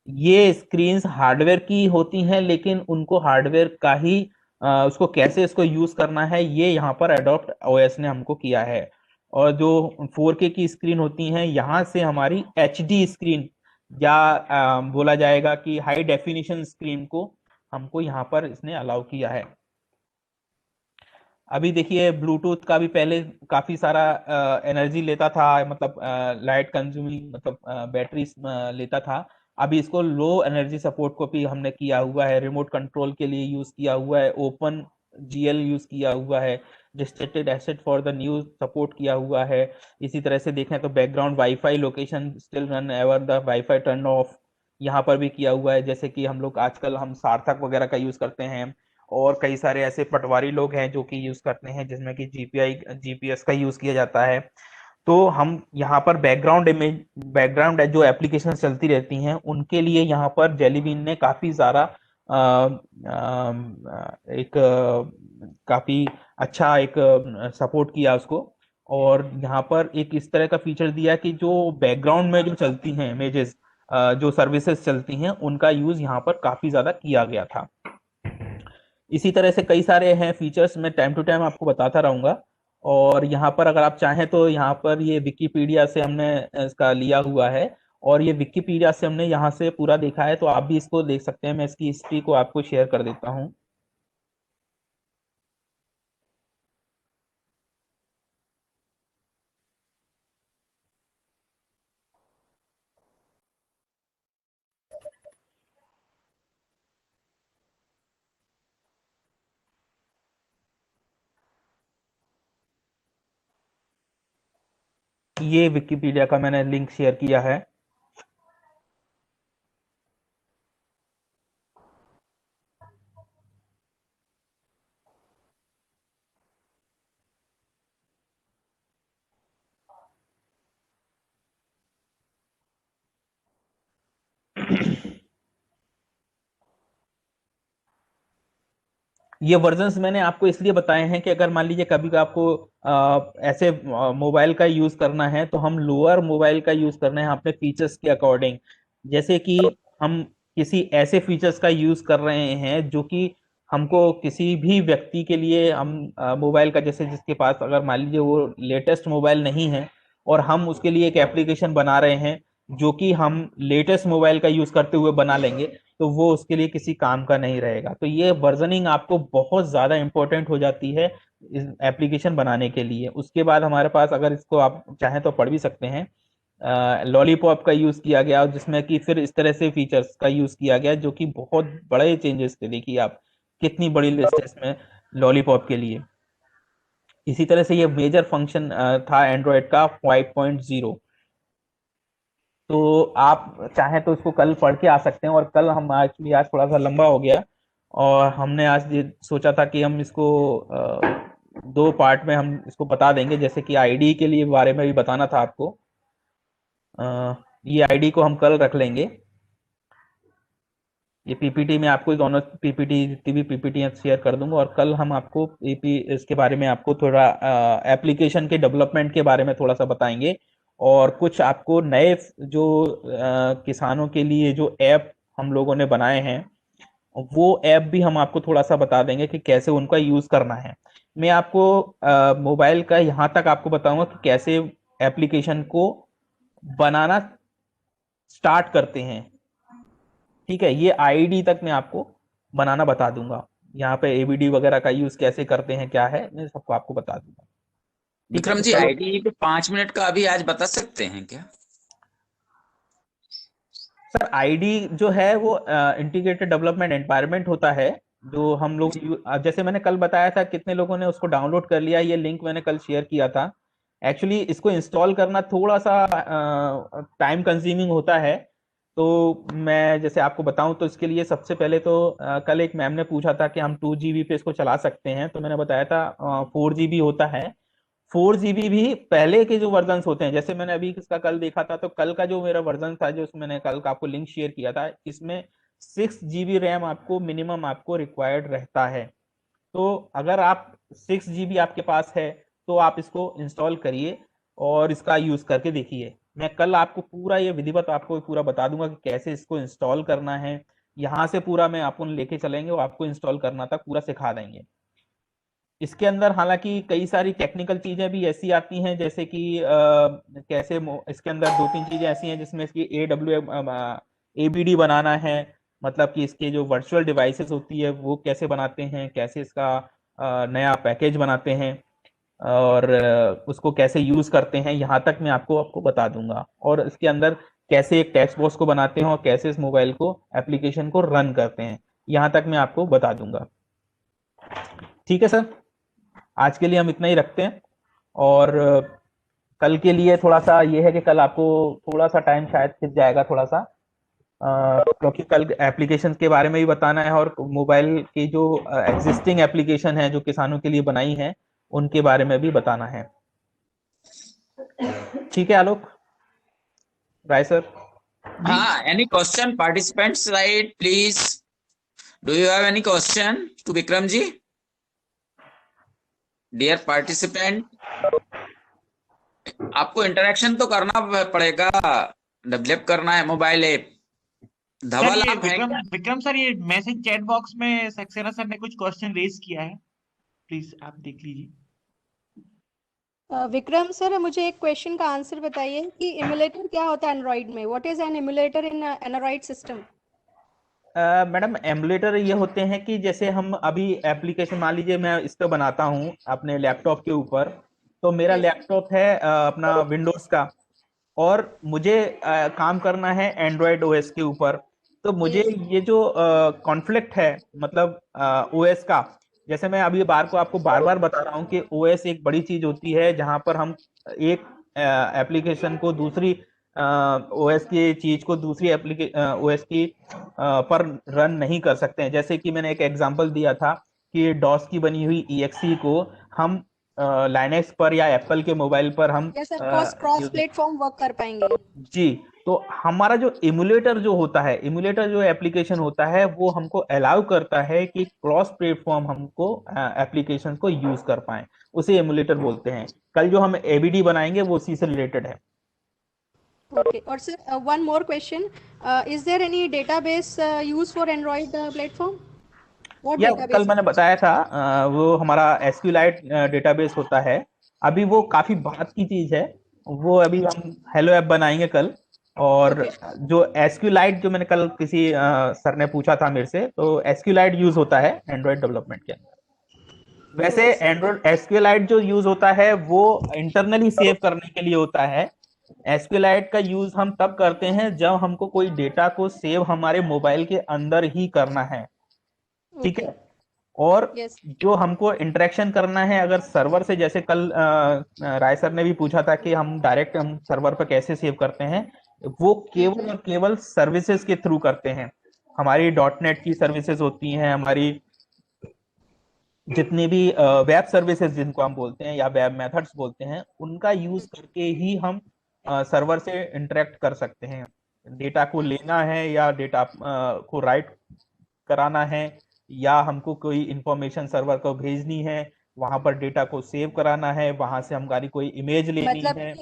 ये स्क्रीन्स हार्डवेयर की होती हैं, लेकिन उनको हार्डवेयर का ही उसको कैसे इसको यूज करना है ये यहाँ पर अडॉप्ट OS ने हमको किया है। और जो 4K की स्क्रीन होती हैं, यहाँ से हमारी HD स्क्रीन या बोला जाएगा कि हाई डेफिनेशन स्क्रीन को हमको यहाँ पर इसने अलाउ किया है। अभी देखिए ब्लूटूथ का भी पहले काफी सारा एनर्जी लेता था, मतलब लाइट कंज्यूमिंग, मतलब बैटरी लेता था। अभी इसको लो एनर्जी सपोर्ट को भी हमने किया हुआ है। रिमोट कंट्रोल के लिए यूज किया हुआ है, ओपन GL यूज किया हुआ है, restricted asset for the news support किया हुआ है। इसी तरह से देखें तो background wifi location still run ever the wifi turn off, यहाँ पर भी किया हुआ है। जैसे कि हम लोग आजकल हम सार्थक वगैरह का यूज करते हैं, और कई सारे ऐसे पटवारी लोग हैं जो कि यूज करते हैं जिसमें कि जीपीएस का यूज किया जाता है। तो हम यहाँ पर बैकग्राउंड जो एप्लीकेशन चलती रहती हैं उनके लिए यहाँ पर जेली बीन ने काफी सारा एक काफी अच्छा एक सपोर्ट किया उसको, और यहाँ पर एक इस तरह का फीचर दिया कि जो बैकग्राउंड में जो चलती हैं इमेजेस, जो सर्विसेज चलती हैं उनका यूज यहाँ पर काफी ज्यादा किया गया था। इसी तरह से कई सारे हैं फीचर्स, मैं टाइम टू टाइम आपको बताता रहूंगा। और यहाँ पर अगर आप चाहें तो यहाँ पर ये विकिपीडिया से हमने इसका लिया हुआ है, और ये विकिपीडिया से हमने यहाँ से पूरा देखा है, तो आप भी इसको देख सकते हैं। मैं इसकी हिस्ट्री को आपको शेयर कर देता हूँ। ये विकिपीडिया का मैंने लिंक शेयर किया है। ये वर्जन्स मैंने आपको इसलिए बताए हैं कि अगर मान लीजिए कभी का आपको ऐसे मोबाइल का यूज करना है, तो हम लोअर मोबाइल का यूज करना है अपने फीचर्स के अकॉर्डिंग। जैसे कि हम किसी ऐसे फीचर्स का यूज कर रहे हैं जो कि हमको किसी भी व्यक्ति के लिए हम मोबाइल का, जैसे जिसके पास अगर मान लीजिए वो लेटेस्ट मोबाइल नहीं है और हम उसके लिए एक एप्लीकेशन बना रहे हैं जो कि हम लेटेस्ट मोबाइल का यूज करते हुए बना लेंगे, तो वो उसके लिए किसी काम का नहीं रहेगा। तो ये वर्जनिंग आपको बहुत ज्यादा इंपॉर्टेंट हो जाती है इस एप्लीकेशन बनाने के लिए। उसके बाद हमारे पास, अगर इसको आप चाहें तो पढ़ भी सकते हैं, लॉलीपॉप का यूज किया गया, जिसमें कि फिर इस तरह से फीचर्स का यूज किया गया जो कि बहुत बड़े चेंजेस थे। देखिए आप कितनी बड़ी लिस्ट है इसमें लॉलीपॉप के लिए। इसी तरह से ये मेजर फंक्शन था एंड्रॉयड का 5.0। तो आप चाहें तो इसको कल पढ़ के आ सकते हैं। और कल हम एक्चुअली आज थोड़ा सा लंबा हो गया, और हमने आज ये सोचा था कि हम इसको दो पार्ट में हम इसको बता देंगे। जैसे कि आईडी के लिए बारे में भी बताना था आपको, ये आईडी को हम कल रख लेंगे। ये पीपीटी में आपको दोनों पीपीटी जितनी भी पीपीटी शेयर कर दूंगा, और कल हम आपको इसके बारे में आपको थोड़ा एप्लीकेशन के डेवलपमेंट के बारे में थोड़ा सा बताएंगे, और कुछ आपको नए जो किसानों के लिए जो ऐप हम लोगों ने बनाए हैं वो ऐप भी हम आपको थोड़ा सा बता देंगे कि कैसे उनका यूज करना है। मैं आपको मोबाइल का यहाँ तक आपको बताऊंगा कि कैसे एप्लीकेशन को बनाना स्टार्ट करते हैं। ठीक है, ये आईडी तक मैं आपको बनाना बता दूंगा। यहाँ पे एबीडी वगैरह का यूज कैसे करते हैं क्या है, मैं सबको आपको बता दूंगा। विक्रम जी, आईडी पे 5 मिनट का अभी आज बता सकते हैं क्या? सर आईडी जो है वो इंटीग्रेटेड डेवलपमेंट एनवायरनमेंट होता है, जो हम लोग जैसे मैंने कल बताया था, कितने लोगों ने उसको डाउनलोड कर लिया, ये लिंक मैंने कल शेयर किया था। एक्चुअली इसको इंस्टॉल करना थोड़ा सा टाइम कंज्यूमिंग होता है। तो मैं जैसे आपको बताऊं तो इसके लिए सबसे पहले तो कल एक मैम ने पूछा था कि हम 2 GB पे इसको चला सकते हैं, तो मैंने बताया था 4 GB होता है। 4 GB भी पहले के जो वर्जन होते हैं, जैसे मैंने अभी इसका कल देखा था, तो कल का जो मेरा वर्जन था जो मैंने कल का आपको लिंक शेयर किया था, इसमें 6 GB रैम आपको मिनिमम आपको रिक्वायर्ड रहता है। तो अगर आप 6 GB आपके पास है तो आप इसको इंस्टॉल करिए और इसका यूज करके देखिए। मैं कल आपको पूरा ये विधिवत आपको पूरा बता दूंगा कि कैसे इसको इंस्टॉल करना है। यहाँ से पूरा मैं आपको लेके चलेंगे और आपको इंस्टॉल करना तक पूरा सिखा देंगे। इसके अंदर हालांकि कई सारी टेक्निकल चीजें भी ऐसी आती हैं, जैसे कि कैसे इसके अंदर 2-3 चीजें ऐसी हैं जिसमें इसकी एबीडी बनाना है, मतलब कि इसके जो वर्चुअल डिवाइसेस होती है वो कैसे बनाते हैं, कैसे इसका नया पैकेज बनाते हैं, और उसको कैसे यूज करते हैं, यहाँ तक मैं आपको बता दूंगा। और इसके अंदर कैसे एक टेक्स्ट बॉक्स को बनाते हैं और कैसे इस मोबाइल को एप्लीकेशन को रन करते हैं, यहाँ तक मैं आपको बता दूंगा। ठीक है सर। आज के लिए हम इतना ही रखते हैं। और कल के लिए थोड़ा सा ये है कि कल आपको थोड़ा सा टाइम शायद खिंच जाएगा थोड़ा सा, क्योंकि कल एप्लीकेशन के बारे में भी बताना है और मोबाइल की जो एग्जिस्टिंग एप्लीकेशन है जो किसानों के लिए बनाई है उनके बारे में भी बताना है। ठीक है आलोक, राय सर? हाँ, any question, participants, right? Please, do you have any question to Vikram ji? Dear participant, आपको इंटरेक्शन तो करना पड़ेगा, डेवलप करना है मोबाइल ऐप। सर धवल ये आप हैं क्या? विक्रम सर, ये मैसेज चैट बॉक्स में सक्सेना सर ने कुछ क्वेश्चन रेज किया है, प्लीज आप देख लीजिए। विक्रम सर, मुझे एक क्वेश्चन का आंसर बताइए कि इमुलेटर क्या होता है एंड्रॉइड में? What is an emulator in Android system? Madam emulator ये होते हैं कि जैसे हम अभी एप्लीकेशन, मान लीजिए मैं इस पे बनाता हूँ अपने लैपटॉप के ऊपर, तो मेरा Yes. लैपटॉप है अपना विंडोज का, और मुझे काम करना है एंड्रॉयड ओएस के ऊपर। तो मुझे Yes. ये जो कॉन्फ्लिक्ट है मतलब ओएस का, जैसे मैं अभी बार को आपको बार बार बता रहा हूँ कि ओएस एक बड़ी चीज होती है जहां पर हम एक एप्लीकेशन को दूसरी ओएस की चीज को दूसरी ओएस की पर रन नहीं कर सकते हैं। जैसे कि मैंने एक एग्जांपल दिया था कि डॉस की बनी हुई ईएक्सी को हम लाइनेक्स पर या एप्पल के मोबाइल पर हम yes sir, cross platform work कर पाएंगे। जी। तो हमारा जो इमुलेटर जो होता है, इमुलेटर जो एप्लीकेशन होता है, वो हमको अलाउ करता है कि क्रॉस प्लेटफॉर्म हमको एप्लीकेशन को यूज कर पाए, उसे इमुलेटर बोलते हैं। कल जो हम एबीडी बनाएंगे वो उसी से रिलेटेड है। ओके, और sir one more question, is there any database use for Android platform? What you call database? मैंने बताया था वो हमारा एसक्यूलाइट डेटाबेस होता है। अभी वो काफी बात की चीज है, वो अभी हम हेलो ऐप बनाएंगे कल। और जो एसक्यूलाइट जो मैंने कल किसी सर ने पूछा था मेरे से, तो एसक्यूलाइट यूज होता है एंड्रॉइड डेवलपमेंट के अंदर। वैसे एंड्रॉइड एसक्यूलाइट जो यूज होता है वो इंटरनली सेव करने के लिए होता है। एसक्यूलाइट का यूज हम तब करते हैं जब हमको कोई डेटा को सेव हमारे मोबाइल के अंदर ही करना है, ठीक है। और यस। जो हमको इंटरेक्शन करना है अगर सर्वर से, जैसे कल राय सर ने भी पूछा था कि हम डायरेक्ट हम सर्वर पर कैसे सेव करते हैं, वो केवल और केवल सर्विसेज के थ्रू करते हैं। हमारी डॉट नेट की सर्विसेज होती हैं, हमारी जितनी भी वेब सर्विसेज जिनको हम बोलते हैं या वेब मेथड्स बोलते हैं, उनका यूज करके ही हम सर्वर से इंटरेक्ट कर सकते हैं। डेटा को लेना है या डेटा को राइट कराना है, या हमको कोई इंफॉर्मेशन सर्वर को भेजनी है, वहां पर डेटा को सेव कराना है, वहां से हमारी कोई इमेज लेनी मतलब है।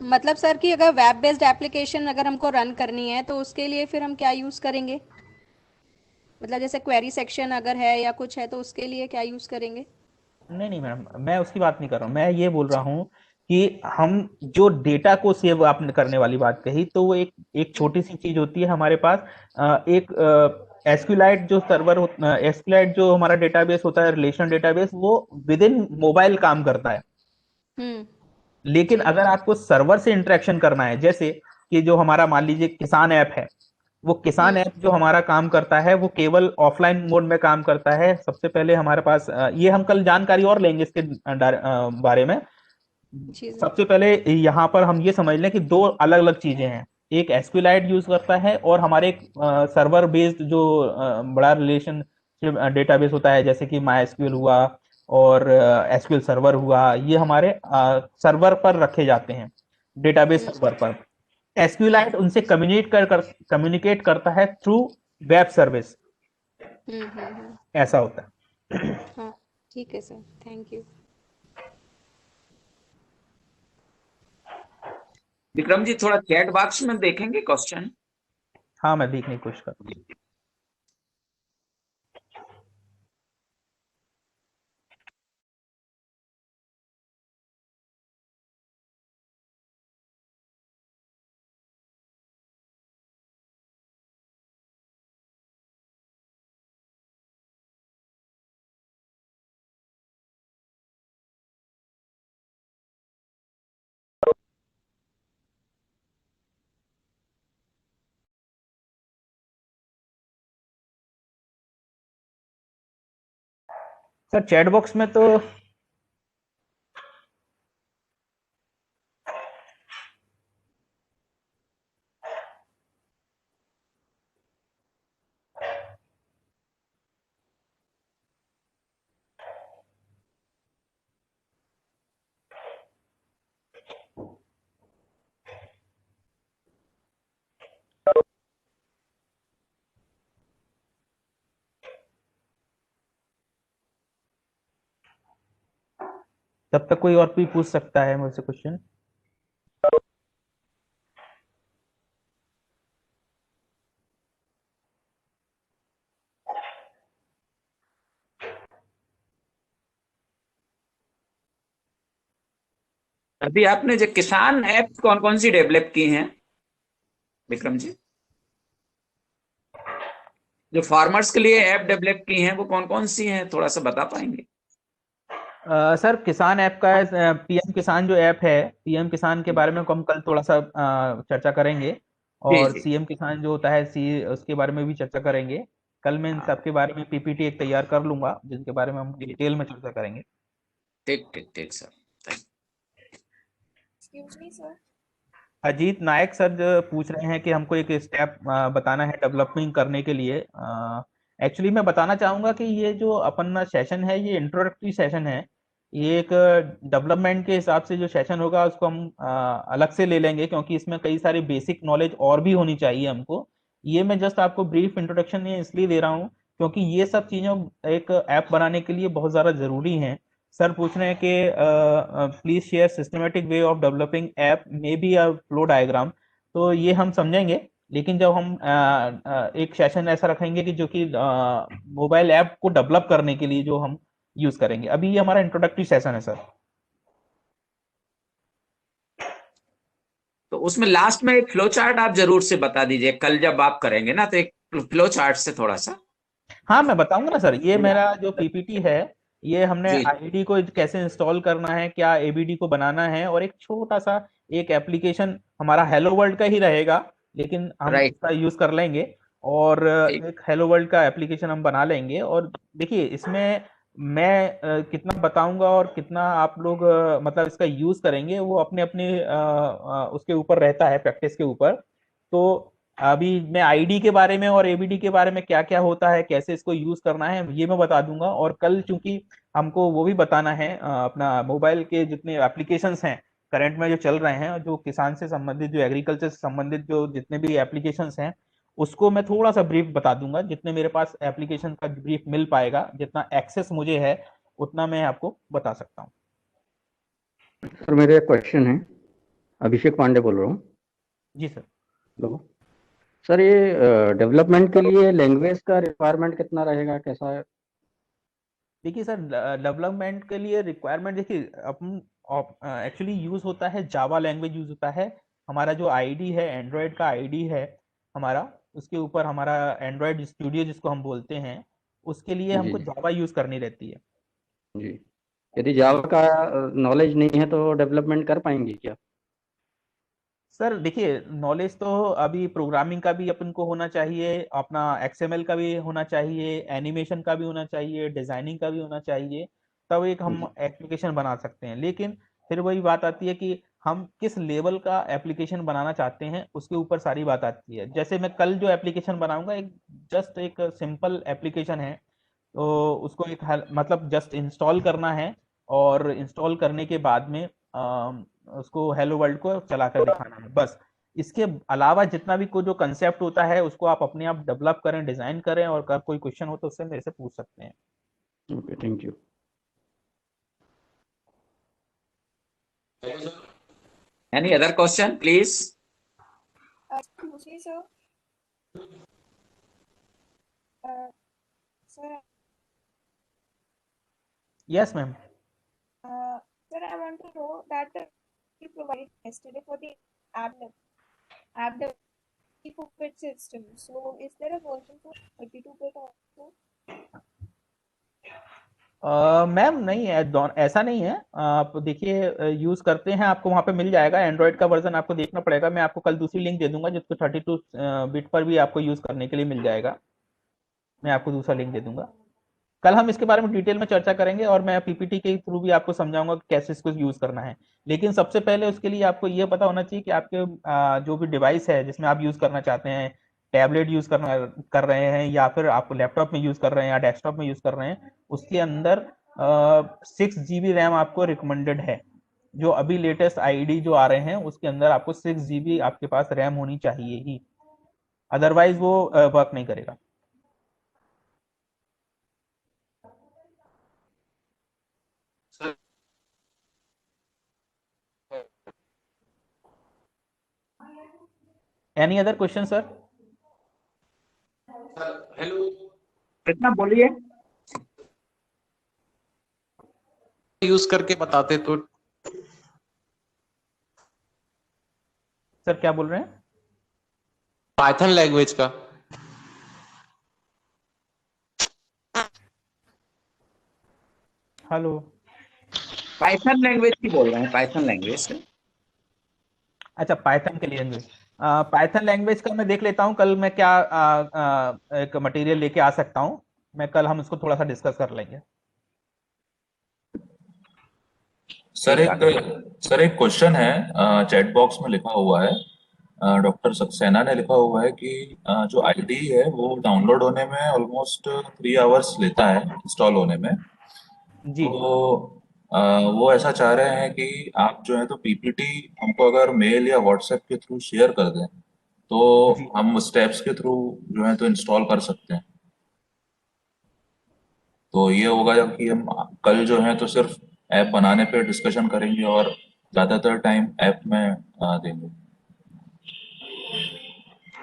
मतलब सर कि अगर वेब बेस्ड एप्लीकेशन अगर हमको रन करनी है तो उसके लिए फिर हम क्या यूज करेंगे? मतलब जैसे क्वेरी सेक्शन अगर है या कुछ है तो उसके लिए क्या यूज करेंगे? नहीं नहीं मैडम, मैं उसकी बात नहीं कर रहा हूँ। मैं ये बोल रहा हूँ कि हम जो डेटा को सेव आपने करने वाली बात कही, तो वो एक एक छोटी सी चीज होती है हमारे पास। एक एसक्यूलाइट जो सर्वर एसक्यूलाइट जो हमारा डेटाबेस होता है, रिलेशनल डेटाबेस, वो विद इन मोबाइल काम करता है। हम्म। लेकिन अगर आपको सर्वर से इंटरेक्शन करना है, जैसे कि जो हमारा मान लीजिए किसान ऐप है, वो किसान ऐप जो हमारा काम करता है वो केवल ऑफलाइन मोड में काम करता है। सबसे पहले हमारे पास ये हम कल जानकारी और लेंगे इसके बारे में। जी सर। सबसे पहले यहाँ पर हम ये समझ लें कि दो अलग अलग चीजें हैं। एक एसक्यूलाइट यूज करता है, और हमारे एक सर्वर बेस्ड जो बड़ा रिलेशन डेटाबेस होता है, जैसे कि माई एसक्यूएल हुआ और एसक्यूएल सर्वर हुआ, ये हमारे सर्वर पर रखे जाते हैं, डेटाबेस सर्वर पर। एसक्यूलाइट उनसे कम्युनिकेट करता है थ्रू वेब सर्विस। ऐसा होता है। हाँ, ठीक है sir, thank you. Vikram ji, थोड़ा चैट बॉक्स में देखेंगे क्वेश्चन? हाँ, मैं देखने की कोशिश करूंगा। सर चैट बॉक्स में तो तब तक कोई और भी पूछ सकता है मुझसे क्वेश्चन? अभी आपने जो किसान ऐप कौन कौन सी डेवलप की हैं विक्रम जी? जो फार्मर्स के लिए ऐप डेवलप की हैं वो कौन कौन सी हैं, थोड़ा सा बता पाएंगे? सर किसान ऐप का है, पीएम किसान जो ऐप है, पीएम किसान के बारे में हम कल थोड़ा सा चर्चा करेंगे। जी और जी। सीएम किसान जो होता है सी उसके बारे में भी चर्चा करेंगे। कल मैं इन हाँ, सबके बारे में पीपीटी एक तैयार कर लूंगा जिनके बारे में हम जी, डिटेल में चर्चा करेंगे। ठीक ठीक ठीक sir, thank excuse me sir. Ajit Nayak sir जो पूछ रहे हैं कि हमको एक स्टेप बताना है डेवलपिंग करने के लिए। एक्चुअली मैं बताना चाहूंगा कि ये जो अपन सेशन है ये इंट्रोडक्टरी सेशन है। ये एक डेवलपमेंट के हिसाब से जो सेशन होगा उसको हम अलग से ले लेंगे, क्योंकि इसमें कई सारी बेसिक नॉलेज और भी होनी चाहिए हमको। ये मैं जस्ट आपको ब्रीफ इंट्रोडक्शन ये इसलिए दे रहा हूँ क्योंकि ये सब चीज़ों एक ऐप बनाने के लिए बहुत ज़्यादा ज़रूरी हैं। सर पूछ रहे हैं कि please share systematic way of developing app may be a flow diagram. तो ये हम समझेंगे, लेकिन जब हम एक सेशन ऐसा रखेंगे कि जो कि मोबाइल ऐप को डेवलप करने के लिए जो हम यूज करेंगे। अभी ये हमारा इंट्रोडक्टरी सेशन है सर। तो उसमें लास्ट में एक फ्लो चार्ट आप जरूर से बता दीजिए, कल जब आप करेंगे ना तो एक फ्लो चार्ट से थोड़ा सा। हाँ मैं बताऊंगा ना सर, ये मेरा जो पीपीटी है ये हमने जी आईडी को कैसे इंस्टॉल करना है, क्या एबीडी को बनाना है, और एक छोटा सा एक एप्लीकेशन हमारा हेलो वर्ल्ड का ही रहेगा, लेकिन हम राइट, उसका यूज कर लेंगे। और ठीक। एक हेलो वर्ल्ड का एप्लीकेशन हम बना लेंगे। और देखिए इसमें मैं कितना बताऊंगा और कितना आप लोग मतलब इसका यूज करेंगे वो अपने अपने उसके ऊपर रहता है, प्रैक्टिस के ऊपर। तो अभी मैं आईडी के बारे में और एबीडी के बारे में क्या क्या होता है, कैसे इसको यूज करना है, ये मैं बता दूंगा। और कल चूंकि हमको वो भी बताना है अपना मोबाइल के जितने एप्लीकेशंस हैं करंट में जो चल रहे हैं, जो किसान से संबंधित, जो एग्रीकल्चर से संबंधित जो जितने भी एप्लीकेशंस हैं, उसको मैं थोड़ा सा ब्रीफ बता दूंगा। जितने मेरे पास एप्लीकेशन का ब्रीफ मिल पाएगा, जितना एक्सेस मुझे है उतना मैं आपको बता सकता हूँ। सर मेरा एक क्वेश्चन है। अभिषेक पांडे बोल रहा हूँ। जी सर। हेलो सर, ये डेवलपमेंट के लिए लैंग्वेज का रिक्वायरमेंट कितना रहेगा, कैसा है? देखिए सर, डेवलपमेंट के लिए रिक्वायरमेंट देखिए अपन एक्चुअली यूज होता है, जावा लैंग्वेज यूज होता है। हमारा जो आईडी है, एंड्रॉयड का आईडी है हमारा, उसके ऊपर हमारा एंड्रॉयड स्टूडियो जिसको हम बोलते हैं, उसके लिए जी हमको जी जावा यूज करनी रहती है। जी। यदि जावा का नॉलेज नहीं है तो डेवलपमेंट कर पाएंगे क्या? सर देखिए नॉलेज तो अभी प्रोग्रामिंग का भी अपन को होना चाहिए, अपना एक्सएमएल का भी होना चाहिए, एनिमेशन का भी होना चाहिए, डिजाइनिंग का भी होना चाहिए, तब एक हम जी एप्लीकेशन बना सकते हैं। लेकिन फिर वही बात आती है कि हम किस लेवल का एप्लीकेशन बनाना चाहते हैं, उसके ऊपर सारी बात आती है। जैसे मैं कल जो एप्लीकेशन बनाऊंगा एक जस्ट एक सिंपल एप्लीकेशन है, तो उसको एक मतलब जस्ट इंस्टॉल करना है, और इंस्टॉल करने के बाद में उसको हेलो वर्ल्ड को चलाकर दिखाना है बस। इसके अलावा जितना भी कोई जो कंसेप्ट होता है उसको आप अपने आप डेवलप करें, डिजाइन करें, और अगर कोई क्वेश्चन हो तो उससे मेरे से पूछ सकते हैं। Okay, thank you. Any other question please? Excuse me sir. Sir yes ma'am. sir, I want to know that you provided yesterday for the app the 32-bit system. So, is there a version for 32-bit also? Ma'am नहीं है, ऐसा नहीं है। आप देखिए use करते हैं, आपको वहां पे मिल जाएगा। एंड्रॉयड का वर्जन आपको देखना पड़ेगा, मैं आपको कल दूसरी लिंक दे दूंगा जिसको 32 बिट पर भी आपको यूज करने के लिए मिल जाएगा। मैं आपको दूसरा लिंक दे दूंगा। कल हम इसके बारे में डिटेल में चर्चा करेंगे, और मैं पीपीटी के थ्रू भी आपको समझाऊंगा कि कैसे इसको यूज करना है। लेकिन सबसे पहले उसके लिए आपको ये पता होना चाहिए कि आपके जो भी डिवाइस है जिसमें आप यूज करना चाहते हैं, टैबलेट यूज करना कर रहे हैं, या फिर आप लैपटॉप में यूज कर रहे हैं, या डेस्कटॉप में यूज कर रहे हैं, उसके अंदर 6 GB रैम आपको रिकमेंडेड है। जो अभी लेटेस्ट आईडी जो आ रहे हैं उसके अंदर आपको 6 GB आपके पास रैम होनी चाहिए ही, अदरवाइज वो वर्क नहीं करेगा। Any other question sir? Hello, कितना बोलिए? यूज करके बताते तो। सर क्या बोल रहे हैं? पाइथन लैंग्वेज का। हेलो। पाइथन लैंग्वेज की बोल रहे हैं, पाइथन लैंग्वेज से। अच्छा, पाइथन के लैंग्वेज। पाइथन लैंग्वेज का मैं देख लेता हूँ कल मैं क्या एक मटेरियल लेके आ सकता हूँ। मैं कल हम इसको थोड़ा सा डिस्कस कर लेंगे। सर एक क्वेश्चन है, चैट बॉक्स में लिखा हुआ है। डॉक्टर सक्सेना ने लिखा हुआ है कि जो आईडी है वो डाउनलोड होने में ऑलमोस्ट 3 आवर्स लेता है इंस्टॉल होने में। जी। तो वो ऐसा चाह रहे हैं कि आप जो है तो पीपीटी हमको अगर मेल या व्हाट्सएप के थ्रू शेयर कर दें तो जी। हम स्टेप्स के थ्रू जो है तो इंस्टॉल कर सकते हैं। तो ये होगा कि हम कल जो है तो सिर्फ ऐप बनाने पे डिस्कशन करेंगे और ज़्यादातर टाइम ऐप में देंगे।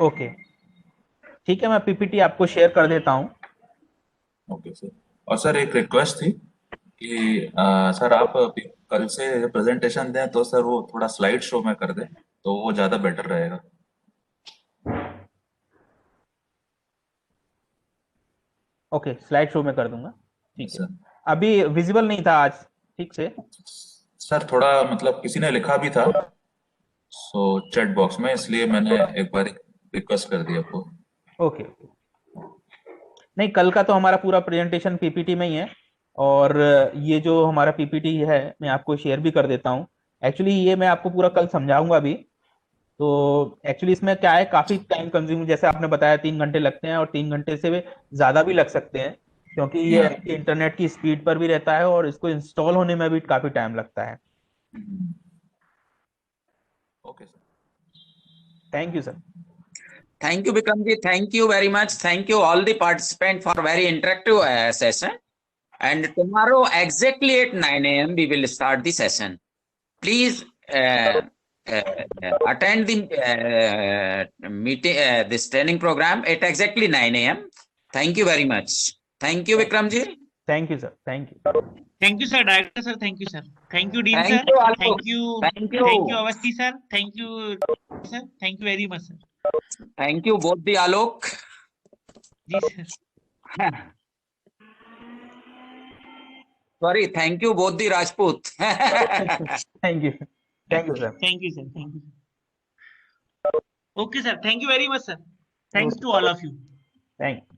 ओके, ठीक है, मैं पीपीटी आपको शेयर कर देता हूँ। Okay sir. और सर एक रिक्वेस्ट थी कि सर आप कल से प्रेजेंटेशन दें तो सर वो थोड़ा स्लाइड शो में कर दें तो वो ज़्यादा बेटर रहेगा। ओके, स्लाइड शो में कर दूंगा। ठीक है। सर अभी विजिबल नहीं था आज ठीक से। सर थोड़ा मतलब किसी ने लिखा भी था सो चैट बॉक्स में, इसलिए मैंने एक बार रिक्वेस्ट कर दी आपको। ओके। नहीं, कल का तो हमारा पूरा प्रेजेंटेशन पीपीटी में ही है। और ये जो हमारा पीपीटी है मैं आपको शेयर भी कर देता हूँ। एक्चुअली ये मैं आपको पूरा कल समझाऊंगा भी। तो एक्चुअली इसमें क्या है, काफी टाइम कंज्यूमिंग, जैसे आपने बताया 3 घंटे लगते हैं और 3 घंटे से ज्यादा भी लग सकते हैं, क्योंकि ये हाँ। आपके इंटरनेट की स्पीड पर भी रहता है और इसको इंस्टॉल होने में भी काफी टाइम लगता है। Okay sir. Thank you sir. Thank you, Bikramji. Thank you very much. Thank you all the participants for very interactive session. And tomorrow exactly at 9 a.m. we will start the session. Please attend the meeting, this training program at exactly 9 a.m. Thank you very much. Thank you, Bikramji. Thank you sir. Thank you. Thank you, sir. Director, sir. Thank you, sir. Thank you, Dean, Thank sir. you, Alok. Thank you. Thank you. Thank you, Avasti, sir. Thank you, sir. Thank you very much, sir. Thank you, both the Alok. Ji, sir. Sorry, thank you, both the Rajput. Thank you. Thank you sir. Thank you, sir. Thank you. Okay, sir. Thank you very much, sir. Thanks to all of you. Thank you.